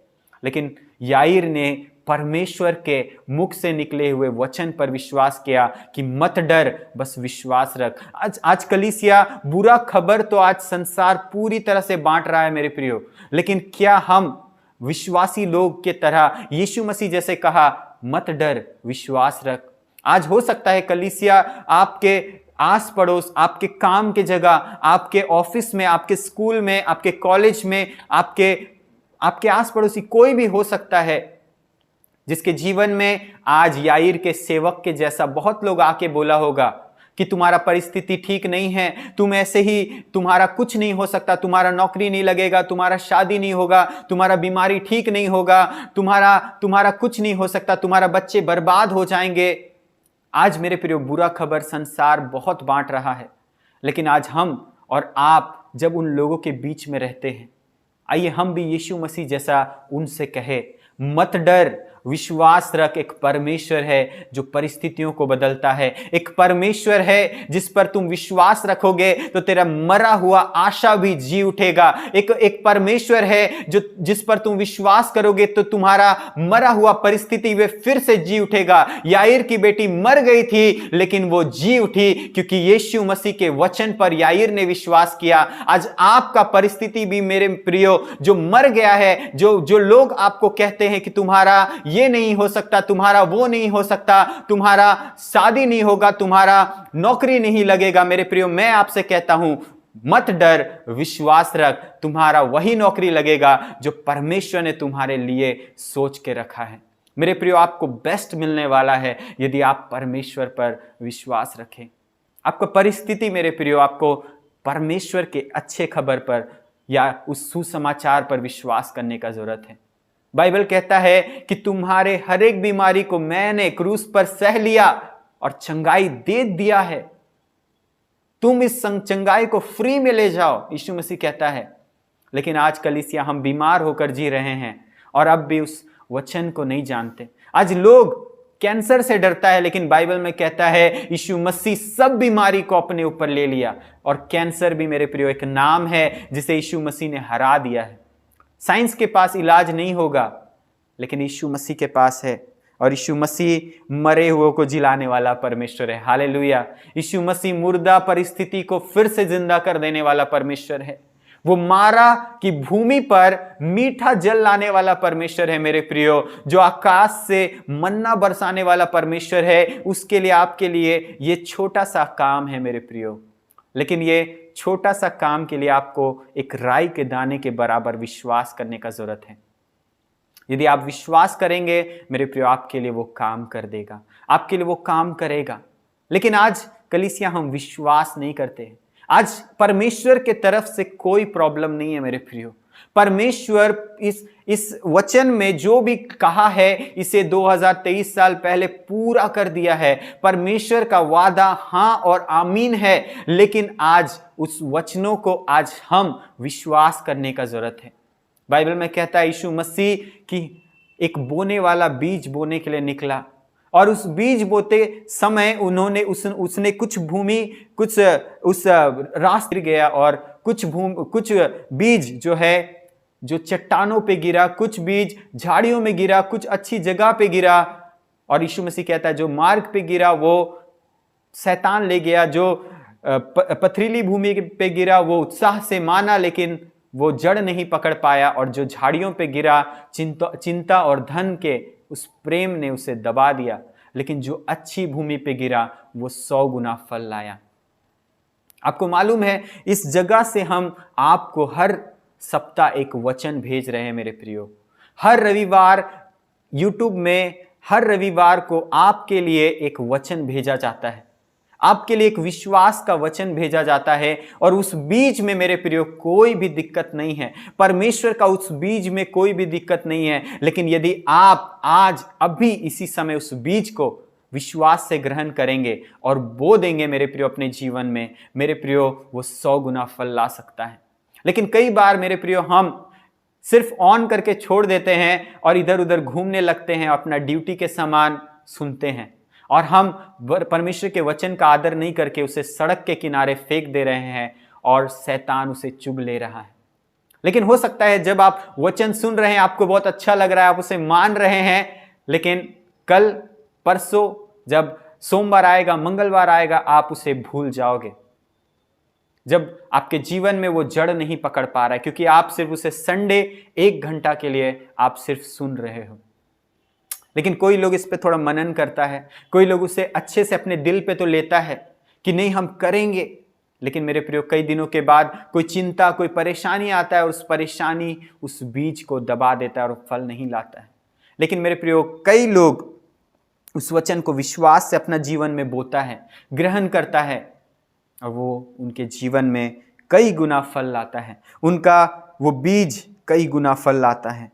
लेकिन याईर ने परमेश्वर के मुख से निकले हुए वचन पर विश्वास किया कि मत डर, बस विश्वास रख। आज कलीसिया, बुरा खबर तो आज संसार पूरी तरह से बांट रहा है मेरे प्रियो, लेकिन क्या हम विश्वासी लोग के तरह यीशु मसीह जैसे कहा मत डर, विश्वास रख? आज हो सकता है कलीसिया आपके आस पड़ोस, आपके काम के जगह, आपके ऑफिस में, आपके स्कूल में, आपके कॉलेज में, आपके आस पड़ोसी कोई भी हो सकता है जिसके जीवन में आज याईर के सेवक के जैसा बहुत लोग आके बोला होगा कि तुम्हारा परिस्थिति ठीक नहीं है, तुम ऐसे ही, तुम्हारा कुछ नहीं हो सकता, तुम्हारा नौकरी नहीं लगेगा, तुम्हारा शादी नहीं होगा, तुम्हारा बीमारी ठीक नहीं होगा, तुम्हारा कुछ नहीं हो सकता, तुम्हारा बच्चे बर्बाद हो जाएंगे। आज मेरे प्रियो, बुरा खबर संसार बहुत बांट रहा है, लेकिन आज हम और आप जब उन लोगों के बीच में रहते हैं, आइए हम भी यीशु मसीह जैसा उनसे कहे मत डर, विश्वास रख। एक परमेश्वर है जो परिस्थितियों को बदलता है, एक परमेश्वर है जिस पर तुम विश्वास रखोगे तो तेरा मरा हुआ आशा भी जी उठेगा। एक परमेश्वर है जो जिस पर तुम विश्वास करोगे तो तुम्हारा मरा हुआ परिस्थिति वे फिर से जी उठेगा। याईर की बेटी मर गई थी लेकिन वो जी उठी क्योंकि यीशु मसीह के वचन पर याईर ने विश्वास किया। आज आपका परिस्थिति भी मेरे प्रियो जो मर गया है, जो लोग आपको कहते हैं कि तुम्हारा ये नहीं हो सकता, तुम्हारा वो नहीं हो सकता, तुम्हारा शादी नहीं होगा, तुम्हारा नौकरी नहीं लगेगा, मेरे प्रियो मैं आपसे कहता हूं मत डर, विश्वास रख, तुम्हारा वही नौकरी लगेगा जो परमेश्वर ने तुम्हारे लिए सोच के रखा है। मेरे प्रियो आपको बेस्ट मिलने वाला है यदि आप परमेश्वर पर विश्वास रखें। आपको परिस्थिति मेरे प्रियो आपको परमेश्वर के अच्छे खबर पर या उस सुसमाचार पर विश्वास करने का जरूरत है। बाइबल कहता है कि तुम्हारे हर एक बीमारी को मैंने क्रूस पर सह लिया और चंगाई दे दिया है, तुम इस चंगाई को फ्री में ले जाओ, यीशु मसीह कहता है। लेकिन आज कलीसिया हम बीमार होकर जी रहे हैं और अब भी उस वचन को नहीं जानते। आज लोग कैंसर से डरता है लेकिन बाइबल में कहता है यीशु मसीह सब बीमारी को अपने ऊपर ले लिया, और कैंसर भी मेरे प्रियो एक नाम है जिसे यीशु मसीह ने हरा दिया है। साइंस के पास इलाज नहीं होगा लेकिन यीशु मसीह के पास है, और यीशु मसीह मरे हुए को जिलाने वाला परमेश्वर है। हालेलुया। यीशु मसीह मुर्दा परिस्थिति को फिर से जिंदा कर देने वाला परमेश्वर है। वो मारा की भूमि पर मीठा जल लाने वाला परमेश्वर है मेरे प्रियो। जो आकाश से मन्ना बरसाने वाला परमेश्वर है, उसके लिए आपके लिए ये छोटा सा काम है मेरे प्रियो। लेकिन ये छोटा सा काम के लिए आपको एक राई के दाने के बराबर विश्वास करने का जरूरत है। यदि आप विश्वास करेंगे मेरे प्रियो, आपके लिए वो काम कर देगा, आपके लिए वो काम करेगा। लेकिन आज कलीसिया हम विश्वास नहीं करते। आज परमेश्वर के तरफ से कोई प्रॉब्लम नहीं है मेरे प्रियो। परमेश्वर इस वचन में जो भी कहा है इसे 2023 साल पहले पूरा कर दिया है। परमेश्वर का वादा हाँ और आमीन है, लेकिन आज उस वचनों को आज हम विश्वास करने का जरूरत है। बाइबल में कहता है यीशु मसीह कि एक बोने वाला बीज बोने के लिए निकला, और उस बीज बोते समय उसने कुछ भूमि, कुछ उस रास्ते गिर गया, और कुछ बीज जो चट्टानों पे गिरा, कुछ बीज झाड़ियों में गिरा, कुछ अच्छी जगह पे गिरा। और यीशु मसीह कहता है जो मार्ग पे गिरा वो शैतान ले गया, जो पथरीली भूमि पे गिरा वो उत्साह से माना लेकिन वो जड़ नहीं पकड़ पाया, और जो झाड़ियों पे गिरा चिंता और धन के उस प्रेम ने उसे दबा दिया। लेकिन जो अच्छी भूमि पे गिरा वो 100 गुना फल लाया। आपको मालूम है इस जगह से हम आपको हर सप्ताह एक वचन भेज रहे हैं मेरे प्रियो। हर रविवार YouTube में हर रविवार को आपके लिए एक वचन भेजा जाता है, आपके लिए एक विश्वास का वचन भेजा जाता है, और उस बीज में मेरे प्रियो कोई भी दिक्कत नहीं है। परमेश्वर का उस बीज में कोई भी दिक्कत नहीं है। लेकिन यदि आप आज अभी इसी समय उस बीज को विश्वास से ग्रहण करेंगे और बो देंगे मेरे प्रियो अपने जीवन में, मेरे प्रियो वो 100 गुना फल ला सकता है। लेकिन कई बार मेरे प्रियो हम सिर्फ ऑन करके छोड़ देते हैं और इधर उधर घूमने लगते हैं, अपना ड्यूटी के समान सुनते हैं, और हम परमेश्वर के वचन का आदर नहीं करके उसे सड़क के किनारे फेंक दे रहे हैं और शैतान उसे चुग ले रहा है। लेकिन हो सकता है जब आप वचन सुन रहे हैं, आपको बहुत अच्छा लग रहा है, आप उसे मान रहे हैं, लेकिन कल परसों जब सोमवार आएगा, मंगलवार आएगा, आप उसे भूल जाओगे, जब आपके जीवन में वो जड़ नहीं पकड़ पा रहा है, क्योंकि आप सिर्फ उसे संडे 1 घंटा के लिए आप सिर्फ सुन रहे हो। लेकिन कोई लोग इस पे थोड़ा मनन करता है, कोई लोग उसे अच्छे से अपने दिल पे तो लेता है कि नहीं हम करेंगे, लेकिन मेरे प्रियो कई दिनों के बाद कोई चिंता, कोई परेशानी आता है और उस परेशानी उस बीज को दबा देता है और फल नहीं लाता है। लेकिन मेरे प्रियो कई लोग उस वचन को विश्वास से अपना जीवन में बोता है, ग्रहण करता है और वो उनके जीवन में कई गुना फल लाता है, उनका वो बीज कई गुना फल लाता है।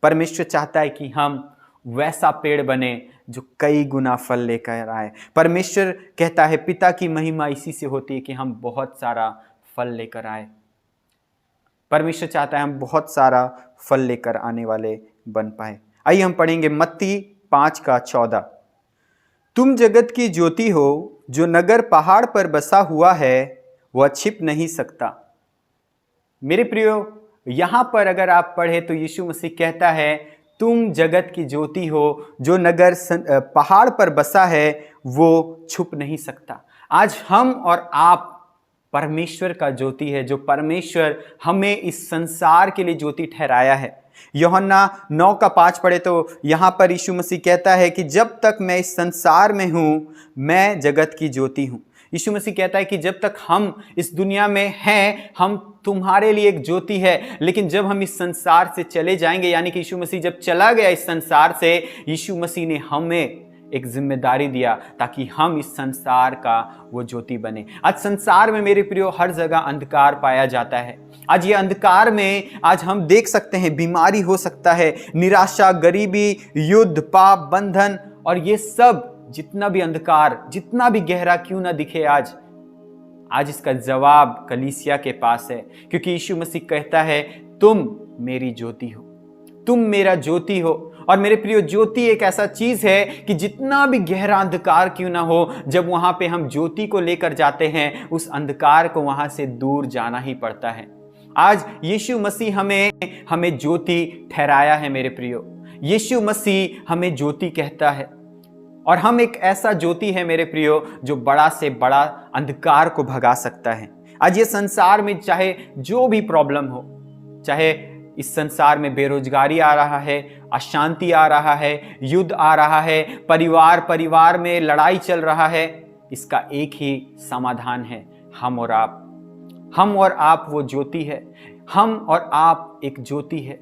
परमेश्वर चाहता है कि हम वैसा पेड़ बने जो कई गुना फल लेकर आए। परमेश्वर कहता है पिता की महिमा इसी से होती है कि हम बहुत सारा फल लेकर आए। परमेश्वर चाहता है हम बहुत सारा फल लेकर आने वाले बन पाए। आइए हम पढ़ेंगे मत्ती 5:14। तुम जगत की ज्योति हो, जो नगर पहाड़ पर बसा हुआ है वह छिप नहीं सकता। मेरे प्रियो, यहां पर अगर आप पढ़े तो यीशु मसीह कहता है तुम जगत की ज्योति हो, जो नगर पहाड़ पर बसा है वो छुप नहीं सकता। आज हम और आप परमेश्वर का ज्योति है, जो परमेश्वर हमें इस संसार के लिए ज्योति ठहराया है। यूहन्ना 9:5 पढ़े तो यहाँ पर यीशु मसीह कहता है कि जब तक मैं इस संसार में हूँ मैं जगत की ज्योति हूँ। यीशु मसीह कहता है कि जब तक हम इस दुनिया में हैं हम तुम्हारे लिए एक ज्योति है, लेकिन जब हम इस संसार से चले जाएंगे, यानी कि यीशु मसीह जब चला गया इस संसार से, यीशु मसीह ने हमें एक जिम्मेदारी दिया ताकि हम इस संसार का वो ज्योति बने। आज संसार में मेरे प्रियो हर जगह अंधकार पाया जाता है। आज ये अंधकार में आज हम देख सकते हैं बीमारी हो सकता है, निराशा, गरीबी, युद्ध, पाप, बंधन, और ये सब जितना भी अंधकार, जितना भी गहरा क्यों ना दिखे, आज इसका जवाब कलीसिया के पास है, क्योंकि यीशु मसीह कहता है तुम मेरी ज्योति हो, तुम मेरा ज्योति हो। और मेरे प्रियो ज्योति एक ऐसा चीज है कि जितना भी गहरा अंधकार क्यों ना हो, जब वहां पे हम ज्योति को लेकर जाते हैं उस अंधकार को वहां से दूर जाना ही पड़ता है। आज यीशु मसीह हमें ज्योति ठहराया है मेरे प्रियो। यीशु मसीह हमें ज्योति कहता है और हम एक ऐसा ज्योति है मेरे प्रियो जो बड़ा से बड़ा अंधकार को भगा सकता है। आज ये संसार में चाहे जो भी प्रॉब्लम हो, चाहे इस संसार में बेरोजगारी आ रहा है, अशांति आ रहा है, युद्ध आ रहा है, परिवार में लड़ाई चल रहा है, इसका एक ही समाधान है, हम और आप। हम और आप वो ज्योति है। हम और आप एक ज्योति है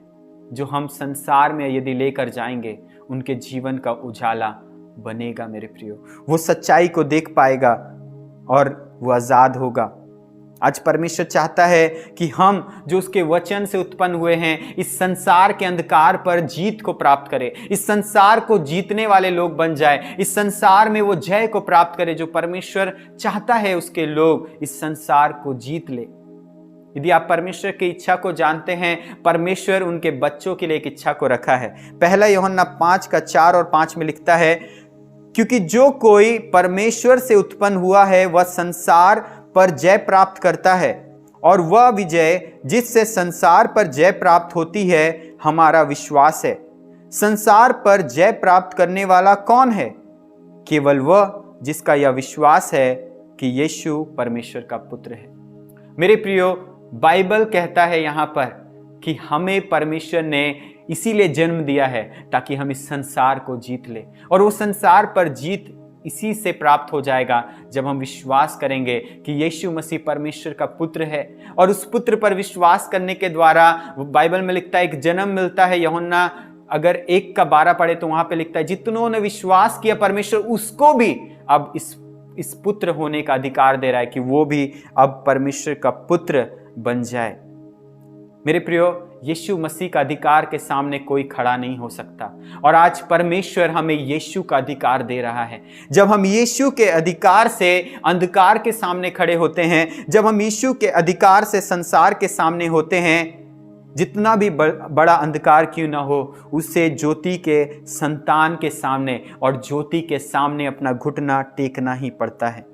जो हम संसार में यदि लेकर जाएंगे उनके जीवन का उजाला बनेगा मेरे प्रियो। वो सच्चाई को देख पाएगा और वो आजाद होगा। आज परमेश्वर चाहता है कि हम जो उसके वचन से उत्पन्न हुए हैं इस संसार के अंधकार पर जीत को प्राप्त करें, इस संसार को जीतने वाले लोग बन जाए, इस संसार में वो जय को प्राप्त करे जो परमेश्वर चाहता है उसके लोग इस संसार को जीत ले। यदि आप परमेश्वर की इच्छा को जानते हैं, परमेश्वर उनके बच्चों के लिए एक इच्छा को रखा है। पहला यूहन्ना 5:4 और 5 में लिखता है, क्योंकि जो कोई परमेश्वर से उत्पन्न हुआ है वह संसार पर जय प्राप्त करता है, और वह विजय जिससे संसार पर जय प्राप्त होती है हमारा विश्वास है। संसार पर जय प्राप्त करने वाला कौन है? केवल वह जिसका यह विश्वास है कि यीशु परमेश्वर का पुत्र है। मेरे प्रियो, बाइबल कहता है यहाँ पर कि हमें परमेश्वर ने इसीलिए जन्म दिया है ताकि हम इस संसार को जीत ले, और वो संसार पर जीत इसी से प्राप्त हो जाएगा जब हम विश्वास करेंगे कि यीशु मसीह परमेश्वर का पुत्र है। और उस पुत्र पर विश्वास करने के द्वारा बाइबल में लिखता है एक जन्म मिलता है। यूहन्ना अगर 1:12 पढ़े तो वहां पे लिखता है जितनों ने विश्वास किया परमेश्वर उसको भी अब इस पुत्र होने का अधिकार दे रहा है कि वो भी अब परमेश्वर का पुत्र बन जाए। मेरे प्रियो, यीशु मसीह का अधिकार के सामने कोई खड़ा नहीं हो सकता, और आज परमेश्वर हमें यीशु का अधिकार दे रहा है। जब हम यीशु के अधिकार से अंधकार के सामने खड़े होते हैं, जब हम यीशु के अधिकार से संसार के सामने होते हैं, जितना भी बड़ा अंधकार क्यों ना हो, उससे ज्योति के संतान के सामने और ज्योति के सामने अपना घुटना टेकना ही पड़ता है।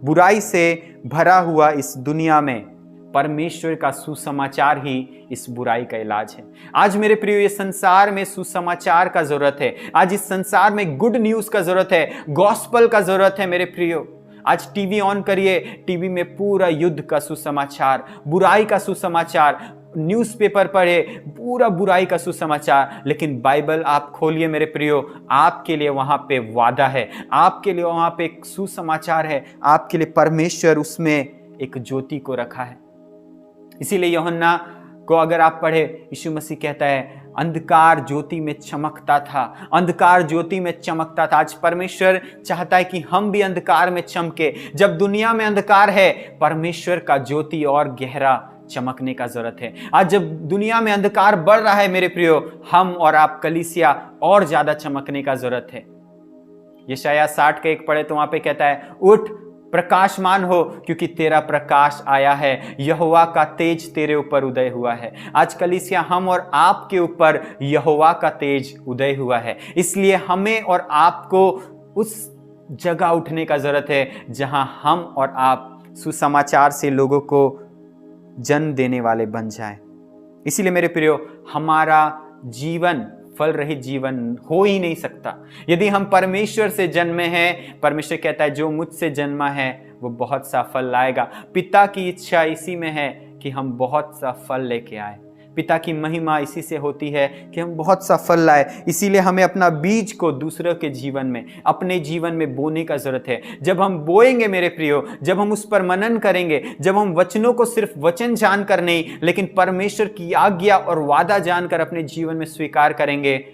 बुराई से भरा हुआ इस दुनिया में परमेश्वर का सुसमाचार ही इस बुराई का इलाज है। आज मेरे प्रियो, ये संसार में सुसमाचार का जरूरत है। आज इस संसार में गुड न्यूज का जरूरत है, गॉस्पल का जरूरत है मेरे प्रियो। आज टीवी ऑन करिए, टीवी में पूरा युद्ध का सुसमाचार, बुराई का सुसमाचार, न्यूज़पेपर पढ़े, पूरा बुराई का सुसमाचार। लेकिन बाइबल आप खोलिए मेरे प्रियो, आपके लिए वहां पे वादा है, आपके लिए वहां पे एक सुसमाचार है, आपके लिए परमेश्वर उसमें एक ज्योति को रखा है। इसीलिए यूहन्ना को अगर आप पढ़े, यीशु मसीह कहता है अंधकार ज्योति में चमकता था, अंधकार ज्योति में चमकता था। आज परमेश्वर चाहता है कि हम भी अंधकार में चमके। जब दुनिया में अंधकार है, परमेश्वर का ज्योति और गहरा चमकने का जरूरत है। आज जब दुनिया में अंधकार बढ़ रहा है मेरे प्रियो, हम और आप कलीसिया और ज्यादा चमकने का जरूरत है। यशायाह 60 का 1 पढ़े तो वहां पे कहता है, उठ प्रकाशमान हो क्योंकि तेरा प्रकाश आया है, यहोवा का तेज तेरे ऊपर उदय हुआ है। आज कलीसिया, हम और आपके ऊपर यहोवा का तेज उदय हुआ है। इसलिए हमें और आपको उस जगह उठने का जरूरत है जहां हम और आप सुसमाचार से लोगों को जन्म देने वाले बन जाएं। इसीलिए मेरे प्रियो, हमारा जीवन फल रहित जीवन हो ही नहीं सकता यदि हम परमेश्वर से जन्मे हैं। परमेश्वर कहता है जो मुझसे जन्मा है वो बहुत सा फल लाएगा। पिता की इच्छा इसी में है कि हम बहुत सा फल लेके आए। पिता की महिमा इसी से होती है कि हम बहुत सा फल लाए। इसीलिए हमें अपना बीज को दूसरों के जीवन में, अपने जीवन में बोने का जरूरत है। जब हम बोएंगे मेरे प्रियो, जब हम उस पर मनन करेंगे, जब हम वचनों को सिर्फ वचन जानकर नहीं लेकिन परमेश्वर की आज्ञा और वादा जानकर अपने जीवन में स्वीकार करेंगे,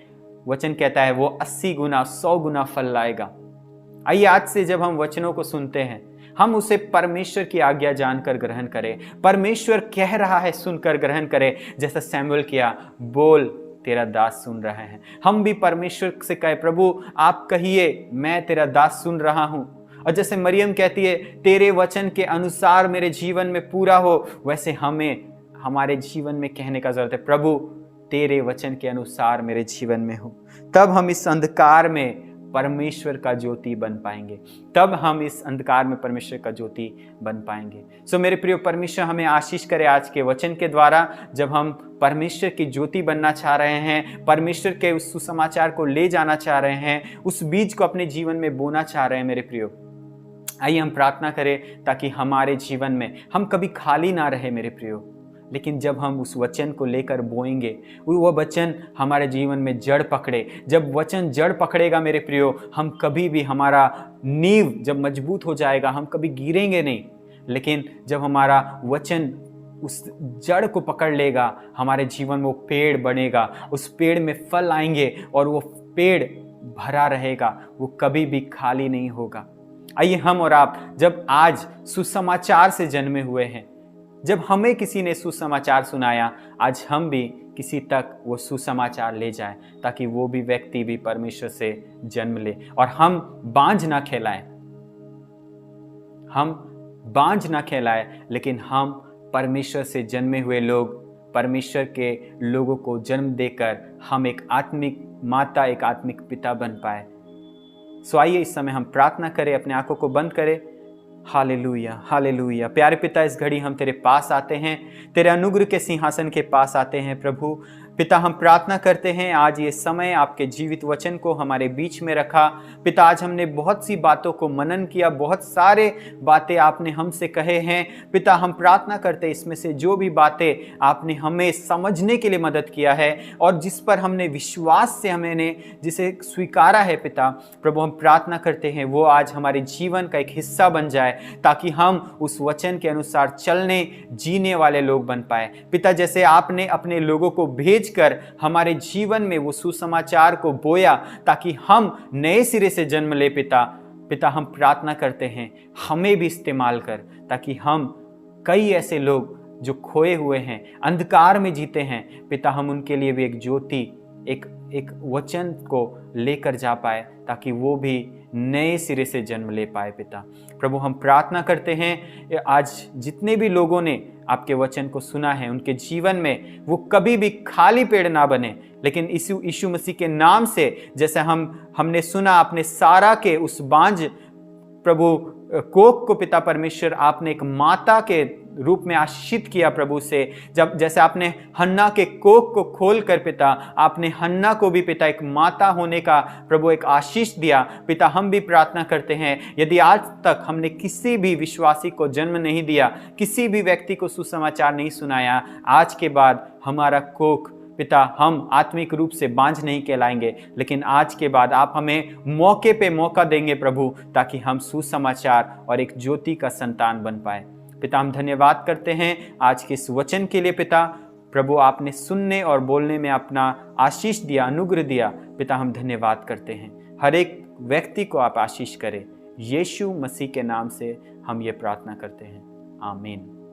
वचन कहता है वो 80 गुना 100 गुना फल लाएगा। आइए आज से जब हम वचनों को सुनते हैं, हम उसे परमेश्वर की आज्ञा जानकर ग्रहण करें। परमेश्वर कह रहा है सुनकर ग्रहण करें, जैसा सैमुअल किया, बोल तेरा दास सुन रहा है। हम भी परमेश्वर से कहे, प्रभु आप कहिए, मैं तेरा दास सुन रहा हूं। और जैसे मरियम कहती है, तेरे वचन के अनुसार मेरे जीवन में पूरा हो, वैसे हमें हमारे जीवन में कहने का जरूरत है, प्रभु तेरे वचन के अनुसार मेरे जीवन में हो। तब हम इस अंधकार में परमेश्वर का ज्योति बन पाएंगे। तब हम इस अंधकार में परमेश्वर का ज्योति बन पाएंगे। सो मेरे प्रिय, परमेश्वर हमें आशीष करे आज के वचन के द्वारा। जब हम परमेश्वर की ज्योति बनना चाह रहे हैं, परमेश्वर के उस सुसमाचार को ले जाना चाह रहे हैं, उस बीज को अपने जीवन में बोना चाह रहे हैं मेरे प्रियो, आइए हम प्रार्थना करें ताकि हमारे जीवन में हम कभी खाली ना रहे मेरे प्रियो। लेकिन जब हम उस वचन को लेकर बोएंगे, वह वचन हमारे जीवन में जड़ पकड़े। जब वचन जड़ पकड़ेगा मेरे प्रियो, हम कभी भी, हमारा नींव जब मजबूत हो जाएगा, हम कभी गिरेंगे नहीं। लेकिन जब हमारा वचन उस जड़ को पकड़ लेगा, हमारे जीवन में वो पेड़ बनेगा, उस पेड़ में फल आएंगे और वो पेड़ भरा रहेगा, वो कभी भी खाली नहीं होगा। आइए हम और आप जब आज सुसमाचार से जन्मे हुए हैं, जब हमें किसी ने सुसमाचार सुनाया, आज हम भी किसी तक वो सुसमाचार ले जाएं ताकि वो भी व्यक्ति भी परमेश्वर से जन्म ले। और हम बांझ ना कहलाएं, हम बांझ ना कहलाएं, लेकिन हम परमेश्वर से जन्मे हुए लोग, परमेश्वर के लोगों को जन्म देकर हम एक आत्मिक माता, एक आत्मिक पिता बन पाए। सो आइए इस समय हम प्रार्थना करें, अपने आंखों को बंद करें। Hallelujah, hallelujah. प्यारे पिता, इस घड़ी हम तेरे पास आते हैं, तेरे अनुग्रह के सिंहासन के पास आते हैं। प्रभु पिता, हम प्रार्थना करते हैं आज ये समय आपके जीवित वचन को हमारे बीच में रखा। पिता, आज हमने बहुत सी बातों को मनन किया, बहुत सारे बातें आपने हमसे कहे हैं। पिता, हम प्रार्थना करते हैं इसमें से जो भी बातें आपने हमें समझने के लिए मदद किया है और जिस पर हमने विश्वास से हमने जिसे स्वीकारा है, पिता प्रभु हम प्रार्थना करते हैं वो आज हमारे जीवन का एक हिस्सा बन जाए, ताकि हम उस वचन के अनुसार चलने जीने वाले लोग बन पाए। पिता, जैसे आपने अपने लोगों को भेज कर हमारे जीवन में वो सुसमाचार को बोया ताकि हम नए सिरे से जन्म ले, पिता हम प्रार्थना करते हैं हमें भी इस्तेमाल कर, ताकि हम कई ऐसे लोग जो खोए हुए हैं, अंधकार में जीते हैं, पिता हम उनके लिए भी एक ज्योति, एक वचन को लेकर जा पाए, ताकि वो भी नए सिरे से जन्म ले पाए। पिता प्रभु हम प्रार्थना करते हैं आज जितने भी लोगों ने आपके वचन को सुना है, उनके जीवन में वो कभी भी खाली पेड़ ना बने, लेकिन यीशु मसीह के नाम से, जैसे हमने सुना आपने सारा के उस बांझ प्रभु कोख को पिता परमेश्वर आपने एक माता के रूप में आशीषित किया प्रभु से, जब जैसे आपने हन्ना के कोख को खोल कर पिता आपने हन्ना को भी पिता एक माता होने का प्रभु एक आशीष दिया। पिता हम भी प्रार्थना करते हैं, यदि आज तक हमने किसी भी विश्वासी को जन्म नहीं दिया, किसी भी व्यक्ति को सुसमाचार नहीं सुनाया, आज के बाद हमारा कोख पिता हम आत्मिक रूप से बांझ नहीं कहलाएंगे, लेकिन आज के बाद आप हमें मौके पे मौका देंगे प्रभु, ताकि हम सुसमाचार और एक ज्योति का संतान बन पाए। पिता हम धन्यवाद करते हैं आज के इस वचन के लिए। पिता प्रभु आपने सुनने और बोलने में अपना आशीष दिया, अनुग्रह दिया। पिता हम धन्यवाद करते हैं, हर एक व्यक्ति को आप आशीष करें। यीशु मसीह के नाम से हम ये प्रार्थना करते हैं, आमीन।